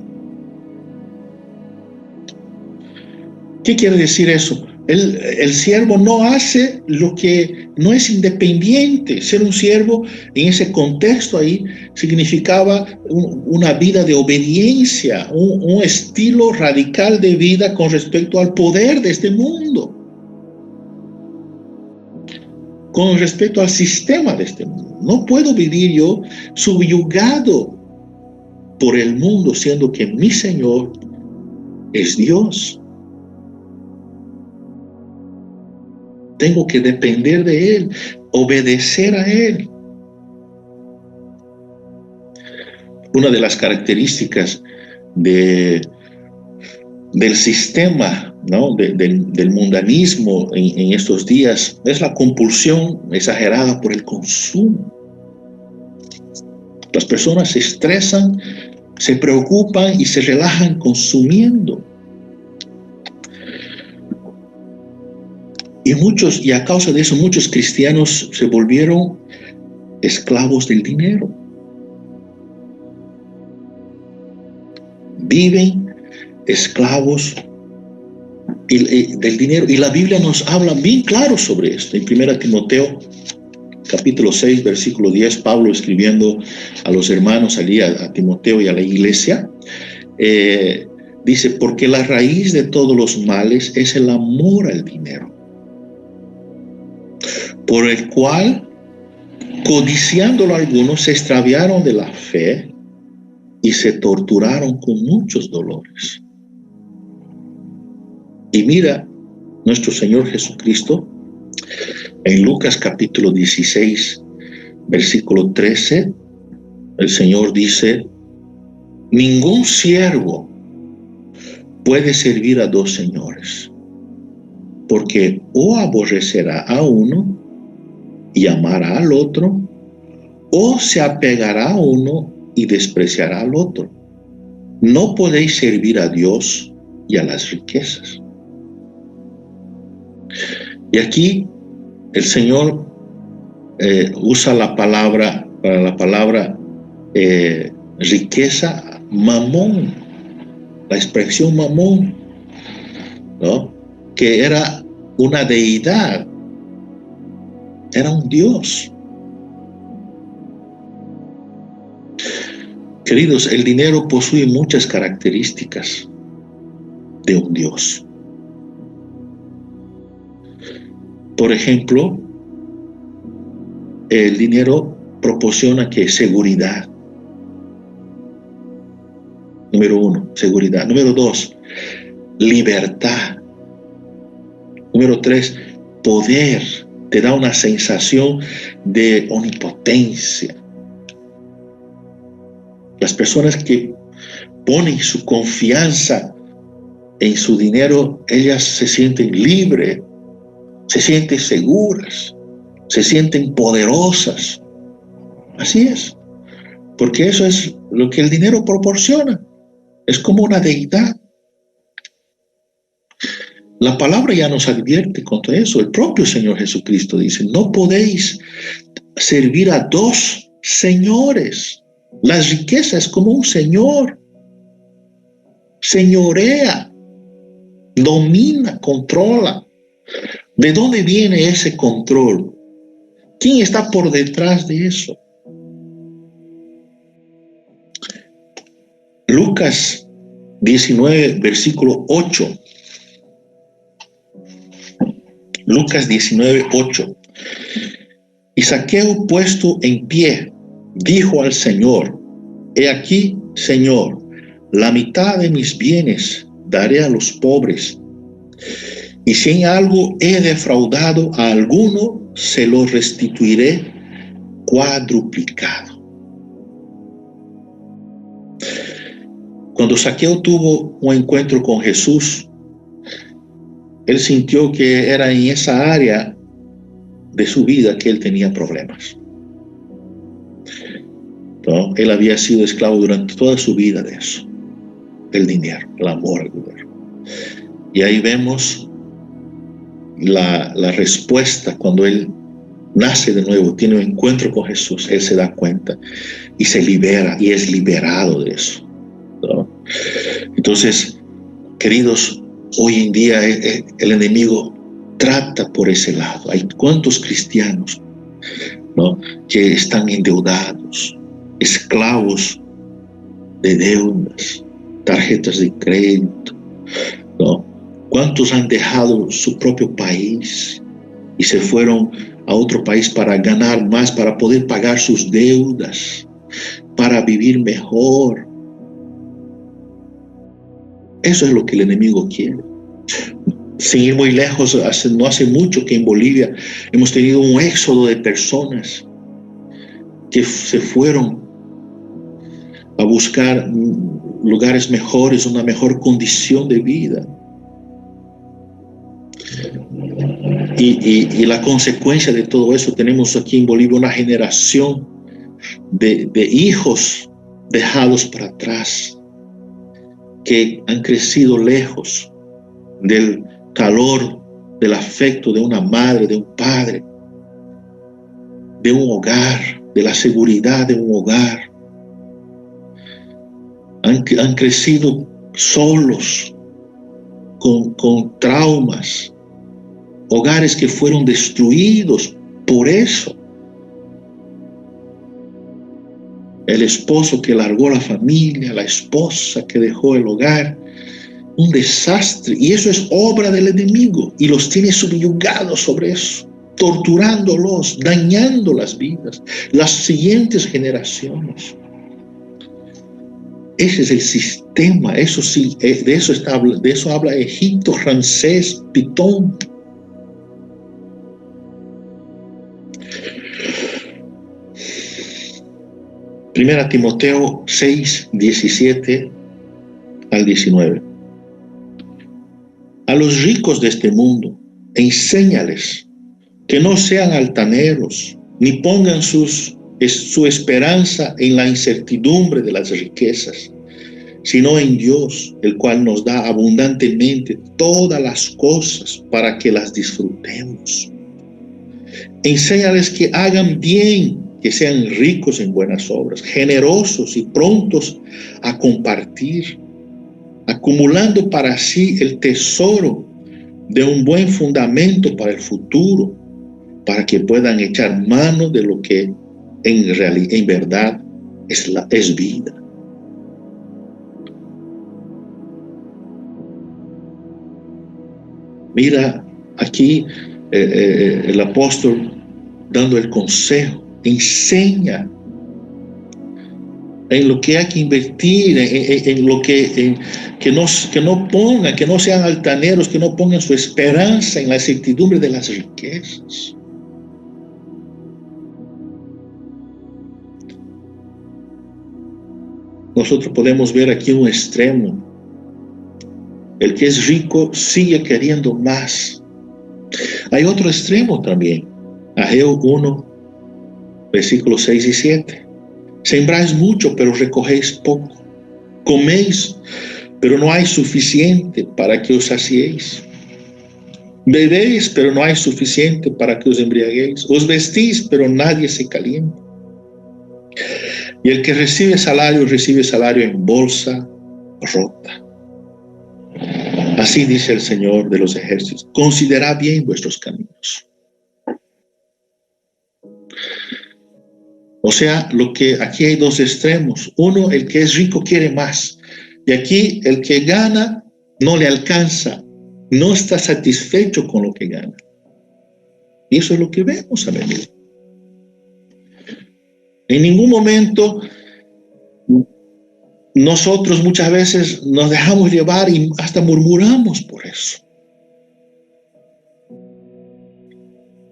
¿Qué quiere decir eso? El siervo no hace lo que no es independiente. Ser un siervo en ese contexto ahí significaba una vida de obediencia, un estilo radical de vida con respecto al poder de este mundo, con respecto al sistema de este mundo. No puedo vivir yo subyugado por el mundo, siendo que mi Señor es Dios. Tengo que depender de Él, obedecer a Él. Una de las características del sistema, ¿no? del mundanismo en estos días es la compulsión exagerada por el consumo. Las personas se estresan, se preocupan y se relajan consumiendo. Y a causa de eso muchos cristianos se volvieron esclavos del dinero. Viven esclavos del dinero. Y la Biblia nos habla bien claro sobre esto. En 1 Timoteo, capítulo 6, versículo 10, Pablo escribiendo a los hermanos allí, a Timoteo y a la iglesia, dice, porque la raíz de todos los males es el amor al dinero, por el cual, codiciándolo algunos, se extraviaron de la fe y se torturaron con muchos dolores. Y mira, nuestro Señor Jesucristo, en Lucas capítulo 16, versículo 13, el Señor dice, ningún siervo puede servir a 2 señores, porque o aborrecerá a uno y amará al otro, o se apegará a uno y despreciará al otro. No podéis servir a Dios y a las riquezas. Y aquí el Señor usa para la palabra riqueza, mamón, la expresión mamón, ¿no? Que era una deidad, era un Dios. Queridos, el dinero posee muchas características de un Dios. Por ejemplo, el dinero proporciona seguridad. Número 1, seguridad. Número 2, libertad. Número 3, poder. Te da una sensación de omnipotencia. Las personas que ponen su confianza en su dinero, ellas se sienten libres, se sienten seguras, se sienten poderosas. Así es, porque eso es lo que el dinero proporciona. Es como una deidad. La palabra ya nos advierte contra eso. El propio Señor Jesucristo dice, no podéis servir a dos señores. La riqueza es como un señor. Señorea, domina, controla. ¿De dónde viene ese control? ¿Quién está por detrás de eso? Lucas 19, versículo 8. Lucas 19, 8. Y Zaqueo, puesto en pie, dijo al Señor, he aquí, Señor, la mitad de mis bienes daré a los pobres, y si en algo he defraudado a alguno, se lo restituiré cuadruplicado. Cuando Zaqueo tuvo un encuentro con Jesús, él sintió que era en esa área de su vida que él tenía problemas. ¿No? Él había sido esclavo durante toda su vida de eso, del dinero, el amor al dinero. Y ahí vemos la respuesta cuando él nace de nuevo, tiene un encuentro con Jesús, él se da cuenta y se libera y es liberado de eso, ¿no? Entonces, queridos, hoy en día el enemigo trata por ese lado. Hay cuantos cristianos, ¿no?, que están endeudados, esclavos de deudas, tarjetas de crédito, ¿no? ¿Cuántos han dejado su propio país y se fueron a otro país para ganar más, para poder pagar sus deudas, para vivir mejor? Eso es lo que el enemigo quiere. Sin ir muy lejos, no hace mucho que en Bolivia hemos tenido un éxodo de personas que se fueron a buscar lugares mejores, una mejor condición de vida. Y la consecuencia de todo eso, tenemos aquí en Bolivia una generación de hijos dejados para atrás, que han crecido lejos del calor, del afecto de una madre, de un padre, de un hogar, de la seguridad de un hogar. Han crecido solos, con traumas, hogares que fueron destruidos por eso. El esposo que largó la familia, la esposa que dejó el hogar, un desastre. Y eso es obra del enemigo y los tiene subyugados sobre eso, torturándolos, dañando las vidas, las siguientes generaciones. Ese es el sistema. Eso sí, de eso habla Egipto, Ramsés, Pitón. Primera Timoteo 6, 17 al 19. A los ricos de este mundo, enséñales que no sean altaneros, ni pongan su esperanza en la incertidumbre de las riquezas, sino en Dios, el cual nos da abundantemente todas las cosas para que las disfrutemos. Enséñales que hagan bien, que sean ricos en buenas obras, generosos y prontos a compartir, acumulando para sí el tesoro de un buen fundamento para el futuro, para que puedan echar mano de lo que en verdad es vida. Mira aquí el apóstol dando el consejo, enseña en lo que hay que invertir, en lo que no sean altaneros, que no pongan su esperanza en la certidumbre de las riquezas. Nosotros podemos ver aquí un extremo. El que es rico sigue queriendo más. Hay otro extremo también. Ageo 1, versículos 6 y 7. Sembráis mucho, pero recogéis poco. Coméis, pero no hay suficiente para que os saciéis. Bebéis, pero no hay suficiente para que os embriaguéis. Os vestís, pero nadie se calienta. Y el que recibe salario en bolsa rota. Así dice el Señor de los ejércitos: considerad bien vuestros caminos. O sea, aquí hay dos extremos. Uno, el que es rico quiere más. Y aquí el que gana no le alcanza, no está satisfecho con lo que gana. Y eso es lo que vemos a menudo. En ningún momento nosotros muchas veces nos dejamos llevar y hasta murmuramos por eso.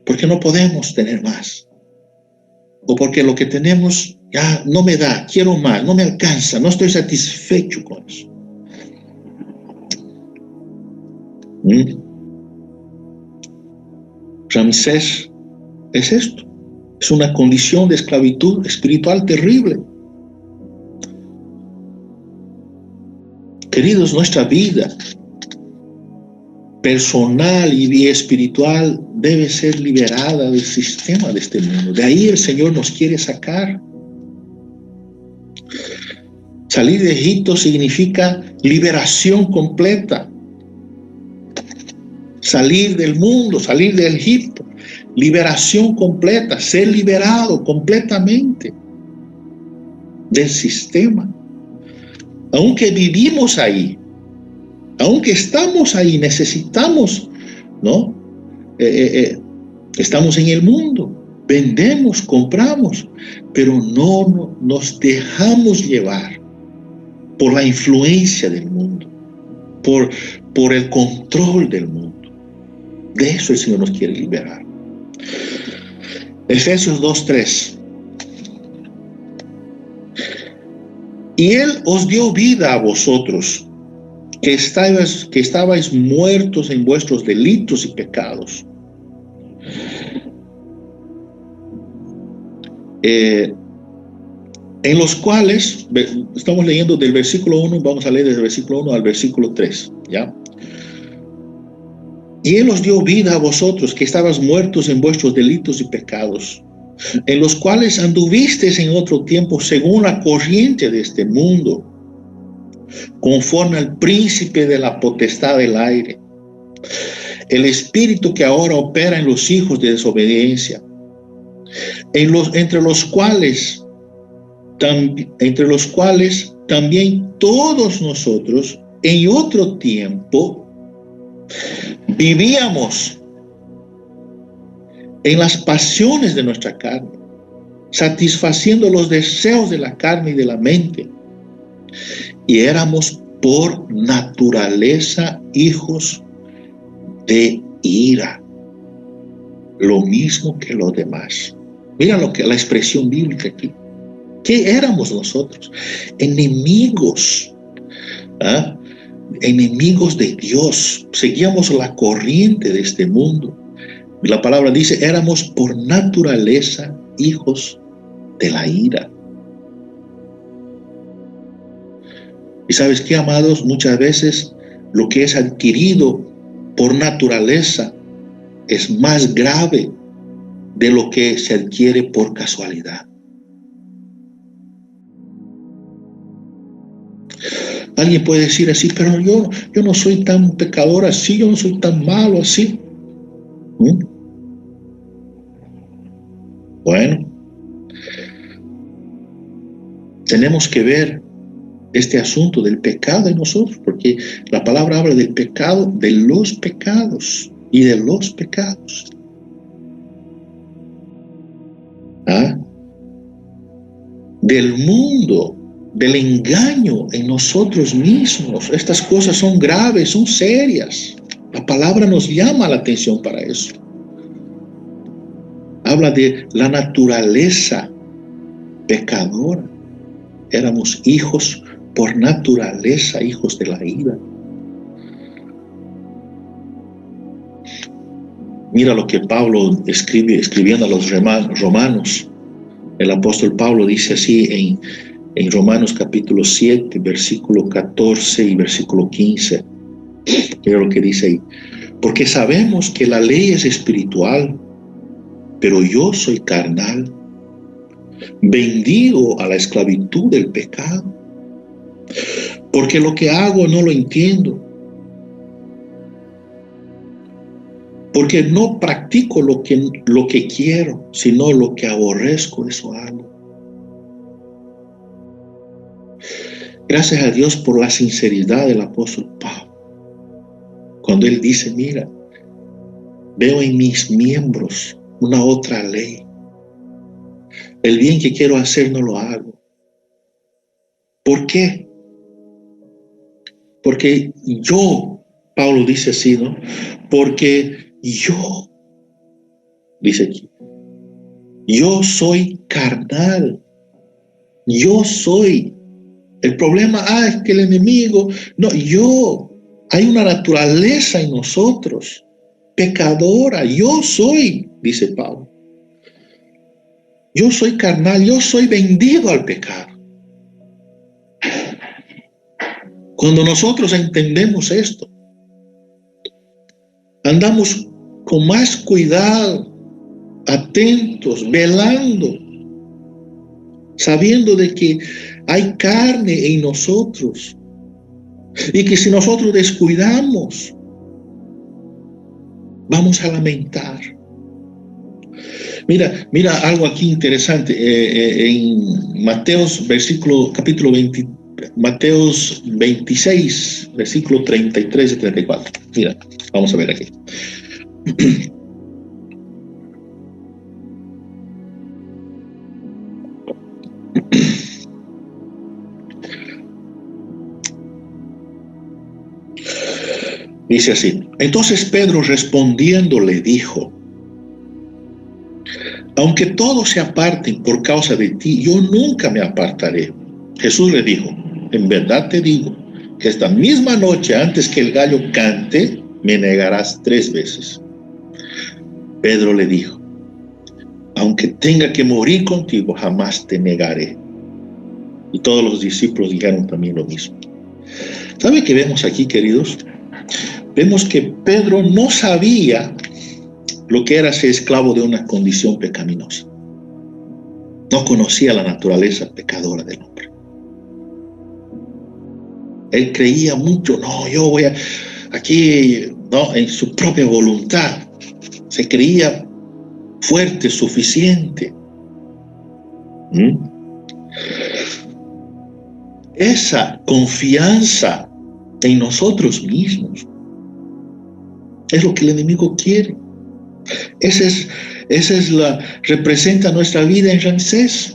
Porque no podemos tener más. O porque lo que tenemos ya no me da, quiero más, no me alcanza, no estoy satisfecho con eso. Ramsés es esto, es una condición de esclavitud espiritual terrible. Queridos, nuestra vida personal y espiritual debe ser liberada del sistema de este mundo. De ahí el Señor nos quiere sacar. Salir de Egipto significa liberación completa. Salir del mundo, salir de Egipto, liberación completa, ser liberado completamente del sistema. Aunque vivimos ahí, aunque estamos ahí, necesitamos, ¿no? Estamos en el mundo, vendemos, compramos, pero no nos dejamos llevar por la influencia del mundo, por el control del mundo. De eso el Señor nos quiere liberar. Efesios 2:3. Y Él os dio vida a vosotros, que estabais muertos en vuestros delitos y pecados. En los cuales, estamos leyendo del versículo 1, vamos a leer desde el versículo 1 al versículo 3, ¿ya? Y Él os dio vida a vosotros, que estabais muertos en vuestros delitos y pecados, en los cuales anduvisteis en otro tiempo según la corriente de este mundo, conforme al príncipe de la potestad del aire, el espíritu que ahora opera en los hijos de desobediencia, entre los cuales también todos nosotros en otro tiempo vivíamos en las pasiones de nuestra carne, satisfaciendo los deseos de la carne y de la mente, y éramos por naturaleza hijos de ira, lo mismo que los demás. Mira la expresión bíblica aquí. ¿Qué éramos nosotros? Enemigos, enemigos de Dios. Seguíamos la corriente de este mundo. La palabra dice, éramos por naturaleza hijos de la ira. Y sabes qué, amados, muchas veces lo que es adquirido por naturaleza es más grave de lo que se adquiere por casualidad. Alguien puede decir así, pero yo no soy tan pecador así, yo no soy tan malo así. Bueno, tenemos que ver este asunto del pecado en nosotros, porque la palabra habla del pecado, de los pecados y de los pecados. ¿Ah? Del mundo, del engaño en nosotros mismos. Estas cosas son graves, son serias. La palabra nos llama la atención para eso. Habla de la naturaleza pecadora. Éramos hijos por naturaleza, hijos de la ira. Mira lo que Pablo escribiendo a los romanos. El apóstol Pablo dice así en Romanos capítulo 7, versículo 14 y versículo 15. Mira lo que dice ahí. Porque sabemos que la ley es espiritual, pero yo soy carnal, vendido a la esclavitud del pecado. Porque lo que hago no lo entiendo. Porque no practico lo que quiero, sino lo que aborrezco, eso hago. Gracias a Dios por la sinceridad del apóstol Pablo. Cuando él dice, mira, veo en mis miembros una otra ley. El bien que quiero hacer no lo hago. ¿Por qué? Porque yo, Pablo dice así, ¿no? Porque yo, dice aquí, yo soy carnal. Yo soy. El problema, es que el enemigo, no, hay una naturaleza en nosotros, pecadora, yo soy, dice Pablo. Yo soy carnal, yo soy vendido al pecado. Cuando nosotros entendemos esto, andamos con más cuidado, atentos, velando, sabiendo de que hay carne en nosotros y que si nosotros descuidamos, vamos a lamentar. Mira algo aquí interesante en Mateos capítulo 20, Mateos 26, versículo 33 y 34. Mira, vamos a ver aquí. Dice así, entonces Pedro respondiendo le dijo, aunque todos se aparten por causa de ti, yo nunca me apartaré. Jesús le dijo, en verdad te digo, que esta misma noche antes que el gallo cante, me negarás 3 veces. Pedro le dijo, aunque tenga que morir contigo, jamás te negaré. Y todos los discípulos dijeron también lo mismo. ¿Sabe qué vemos aquí, queridos? Vemos que Pedro no sabía lo que era ser esclavo de una condición pecaminosa. No conocía la naturaleza pecadora del hombre. Él creía mucho, no, yo voy aquí, no, en su propia voluntad. Se creía fuerte, suficiente. Esa confianza en nosotros mismos es lo que el enemigo quiere. Representa nuestra vida en Ramsés.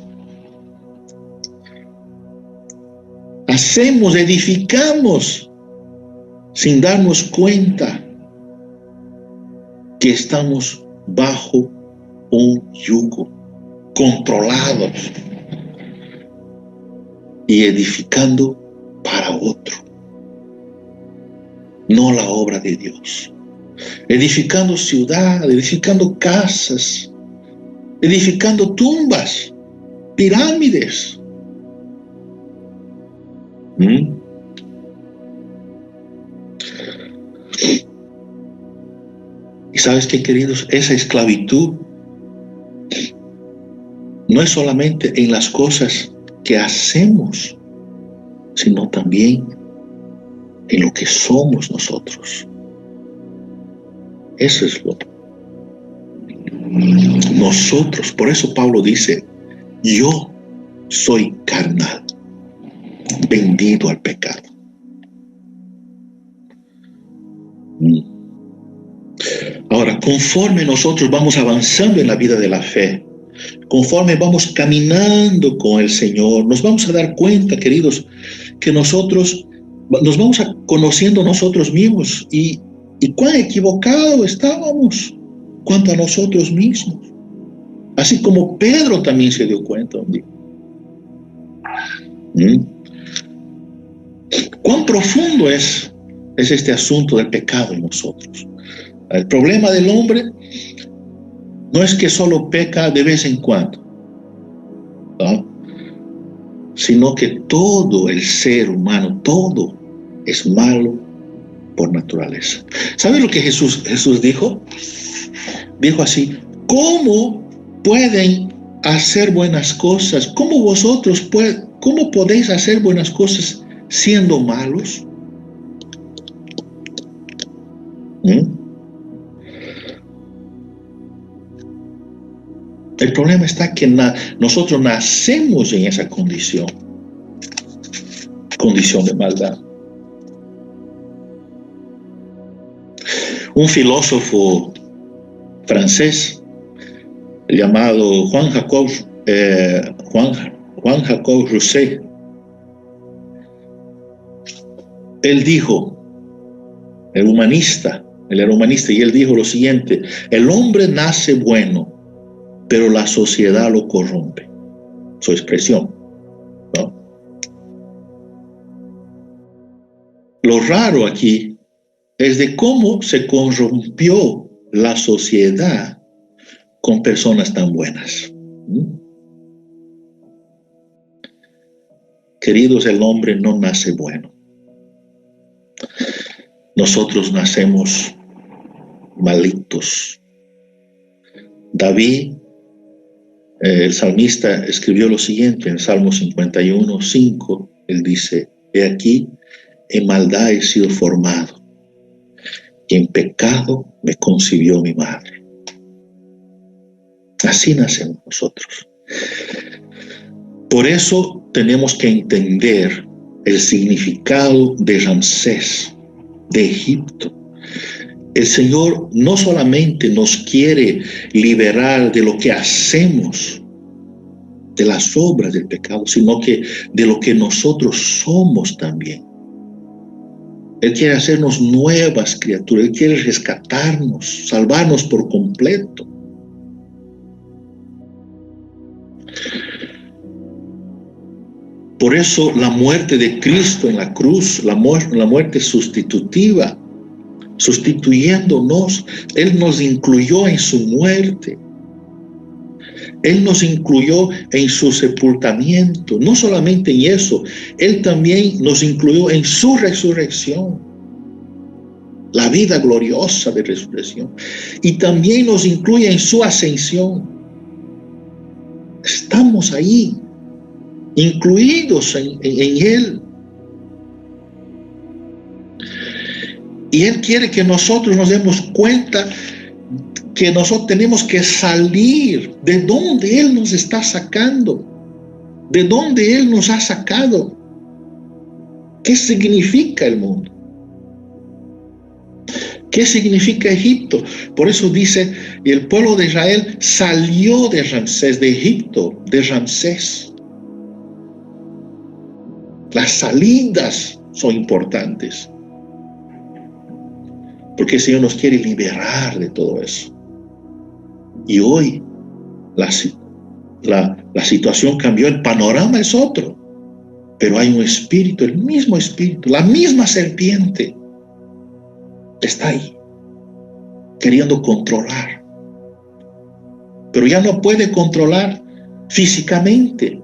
Edificamos sin darnos cuenta que estamos bajo un yugo, controlados y edificando para otro, no la obra de Dios. Edificando ciudades, edificando casas, edificando tumbas, pirámides. Y sabes qué, queridos, esa esclavitud no es solamente en las cosas que hacemos, sino también en lo que somos nosotros. Eso es lo nosotros. Por eso Pablo dice, yo soy carnal. vendido al pecado. Ahora, conforme nosotros vamos avanzando en la vida de la fe, conforme vamos caminando con el Señor, nos vamos a dar cuenta, queridos, que nosotros nos vamos conociendo nosotros mismos y cuán equivocados estábamos cuanto a nosotros mismos. Así como Pedro también se dio cuenta un día. ¿Cuán profundo es este asunto del pecado en nosotros? El problema del hombre no es que solo peca de vez en cuando, ¿no? Sino que todo el ser humano, todo es malo por naturaleza. ¿Sabe lo que Jesús dijo? Dijo así: ¿cómo pueden hacer buenas cosas? ¿Cómo podéis hacer buenas cosas siendo malos? El problema está que nosotros nacemos en esa condición de maldad. Un filósofo francés llamado Juan Jacob Rousseau, él dijo, el era humanista, y él dijo lo siguiente: el hombre nace bueno, pero la sociedad lo corrompe. Su expresión, ¿no? Lo raro aquí es de cómo se corrompió la sociedad con personas tan buenas. Queridos, el hombre no nace bueno. Nosotros nacemos malignos. David, el salmista, escribió lo siguiente en Salmo 51:5. Él dice: he aquí, en maldad he sido formado, y en pecado me concibió mi madre. Así nacemos nosotros. Por eso tenemos que entender el significado de Ramsés, de Egipto. El Señor no solamente nos quiere liberar de lo que hacemos, de las obras del pecado, sino que de lo que nosotros somos también. Él quiere hacernos nuevas criaturas, Él quiere rescatarnos, salvarnos por completo. Por eso la muerte de Cristo en la cruz, la muerte sustitutiva, sustituyéndonos, Él nos incluyó en su muerte. Él nos incluyó en su sepultamiento. No solamente en eso, Él también nos incluyó en su resurrección, la vida gloriosa de resurrección. Y también nos incluye en su ascensión. Estamos ahí, incluidos en Él. Y Él quiere que nosotros nos demos cuenta que nosotros tenemos que salir de donde Él nos está sacando, de donde Él nos ha sacado. ¿Qué significa el mundo? ¿Qué significa Egipto? Por eso dice, el pueblo de Israel salió de Ramsés, de Egipto, de Ramsés. Las salidas son importantes, porque el Señor nos quiere liberar de todo eso. Y hoy la situación cambió, el panorama es otro, pero hay un espíritu, el mismo espíritu, la misma serpiente está ahí, queriendo controlar. Pero ya no puede controlar físicamente,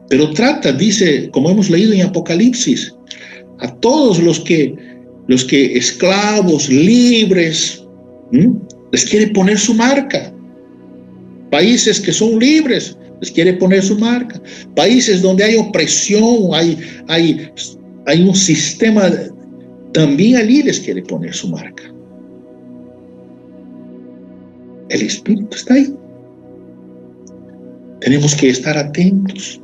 pero trata, dice, como hemos leído en Apocalipsis, a todos los que esclavos, libres, les quiere poner su marca. Países que son libres, les quiere poner su marca. Países donde hay opresión, hay un sistema, también allí les quiere poner su marca. El espíritu está ahí. Tenemos que estar atentos,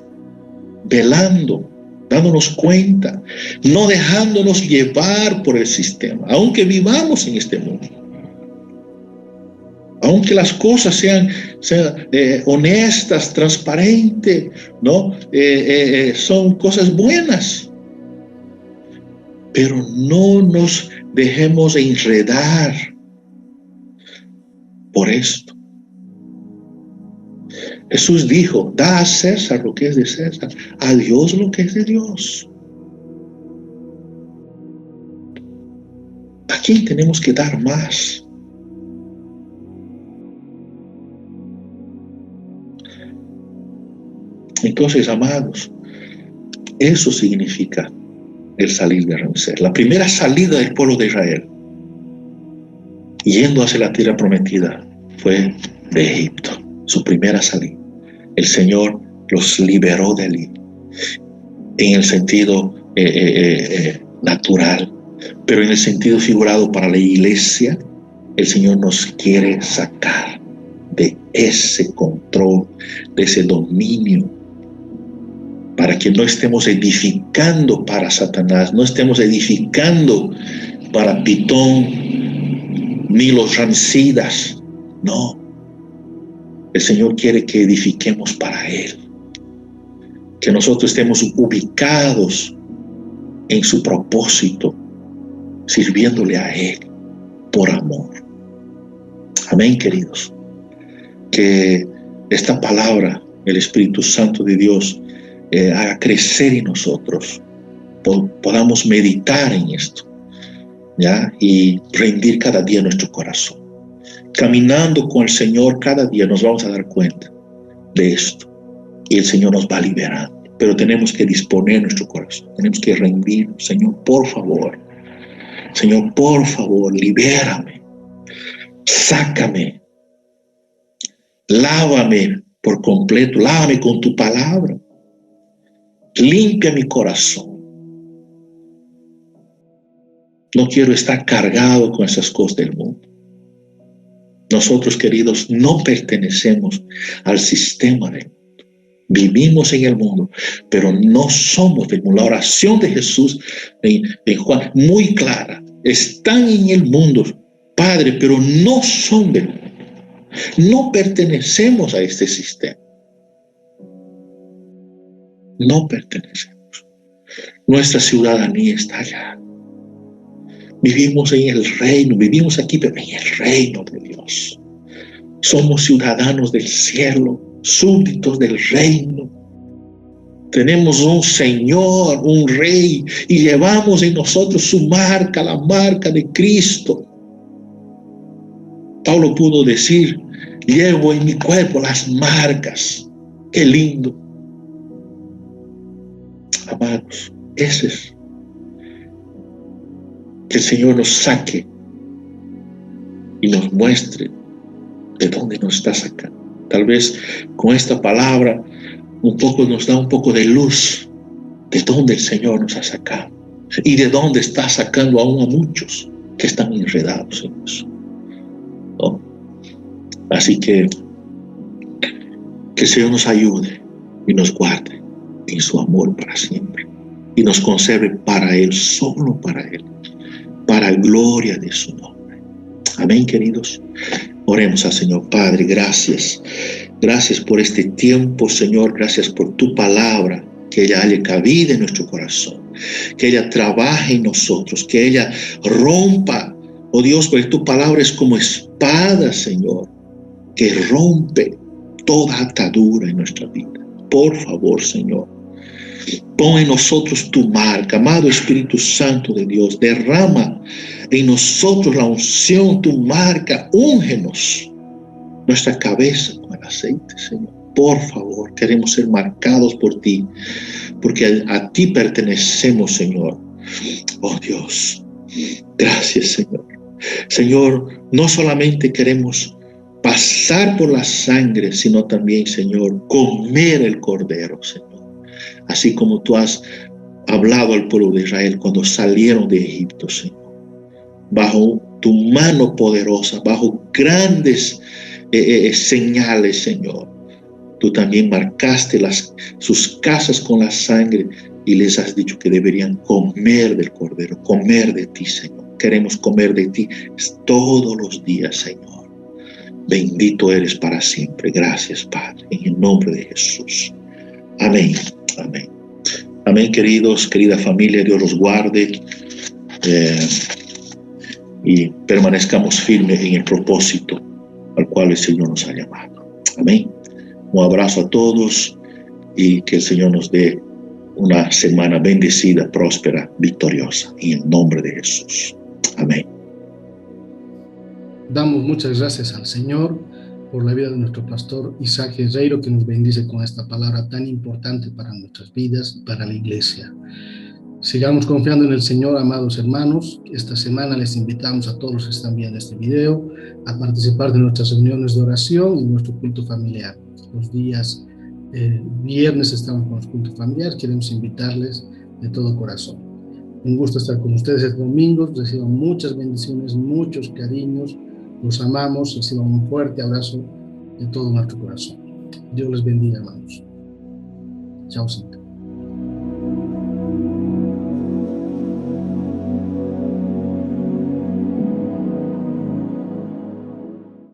velando, dándonos cuenta, no dejándonos llevar por el sistema, aunque vivamos en este mundo. Aunque las cosas sean honestas, transparentes, ¿no? Son cosas buenas. Pero no nos dejemos enredar por esto. Jesús dijo, da a César lo que es de César, a Dios lo que es de Dios. ¿A quién tenemos que dar más? Entonces, amados, eso significa el salir de Ramsés. La primera salida del pueblo de Israel, yendo hacia la tierra prometida, fue de Egipto. Su primera salida. El Señor los liberó de allí, en el sentido natural, pero en el sentido figurado para la iglesia, el Señor nos quiere sacar de ese control, de ese dominio, para que no estemos edificando para Satanás, no estemos edificando para Pitón, ni los rancidas. No, el Señor quiere que edifiquemos para Él, que nosotros estemos ubicados en su propósito, sirviéndole a Él por amor. Amén, queridos. Que esta palabra, el Espíritu Santo de Dios, haga crecer en nosotros, podamos meditar en esto, ¿ya? Y rendir cada día nuestro corazón. Caminando con el Señor cada día nos vamos a dar cuenta de esto, y el Señor nos va liberando, pero tenemos que disponer nuestro corazón, tenemos que rendir. Señor, por favor, libérame, sácame, lávame por completo, lávame con tu palabra. Limpia mi corazón. No quiero estar cargado con esas cosas del mundo. Nosotros, queridos, no pertenecemos al sistema del mundo. Vivimos en el mundo, pero no somos del mundo. La oración de Jesús en Juan, muy clara. Están en el mundo, Padre, pero no son del mundo. No pertenecemos a este sistema. No pertenecemos. Nuestra ciudadanía está allá. Vivimos en el reino, vivimos aquí, pero en el reino de Dios. Somos ciudadanos del cielo, súbditos del reino. Tenemos un Señor, un Rey, y llevamos en nosotros su marca, la marca de Cristo. Pablo pudo decir, llevo en mi cuerpo las marcas. Qué lindo. Amados, ese es. Que el Señor nos saque y nos muestre de dónde nos está sacando. Tal vez con esta palabra nos da un poco de luz de dónde el Señor nos ha sacado y de dónde está sacando aún a muchos que están enredados en eso, ¿no? Así que el Señor nos ayude y nos guarde en su amor para siempre y nos conserve para Él, solo para Él, para gloria de su nombre. Amén, queridos. Oremos al Señor. Padre, gracias. Gracias por este tiempo, Señor. Gracias por tu palabra, que ella haya cabida en nuestro corazón, que ella trabaje en nosotros, que ella rompa, oh Dios, porque tu palabra es como espada, Señor, que rompe toda atadura en nuestra vida. Por favor, Señor, pon en nosotros tu marca, amado Espíritu Santo de Dios, derrama en nosotros la unción, tu marca, úngenos nuestra cabeza con el aceite, Señor. Por favor, queremos ser marcados por ti, porque a ti pertenecemos, Señor. Oh Dios, gracias, Señor. Señor, no solamente queremos pasar por la sangre, sino también, Señor, comer el cordero, Señor. Así como tú has hablado al pueblo de Israel cuando salieron de Egipto, Señor. Bajo tu mano poderosa, bajo grandes señales, Señor. Tú también marcaste sus casas con la sangre y les has dicho que deberían comer del Cordero, comer de ti, Señor. Queremos comer de ti todos los días, Señor. Bendito eres para siempre. Gracias, Padre, en el nombre de Jesús. Amén, amén. Amén, queridos, querida familia, Dios los guarde y permanezcamos firmes en el propósito al cual el Señor nos ha llamado. Amén. Un abrazo a todos y que el Señor nos dé una semana bendecida, próspera, victoriosa, en el nombre de Jesús. Amén. Damos muchas gracias al Señor por la vida de nuestro pastor Isaac Guerreiro, que nos bendice con esta palabra tan importante para nuestras vidas y para la iglesia. Sigamos confiando en el Señor, amados hermanos. Esta semana les invitamos a todos los que están viendo este video a participar de nuestras reuniones de oración y nuestro culto familiar. Los días viernes estamos con los cultos familiares. Queremos invitarles de todo corazón. Un gusto estar con ustedes el domingo. Reciban muchas bendiciones, muchos cariños. Los amamos. Reciban un fuerte abrazo de todo nuestro corazón. Dios les bendiga, hermanos. Chao, Señor.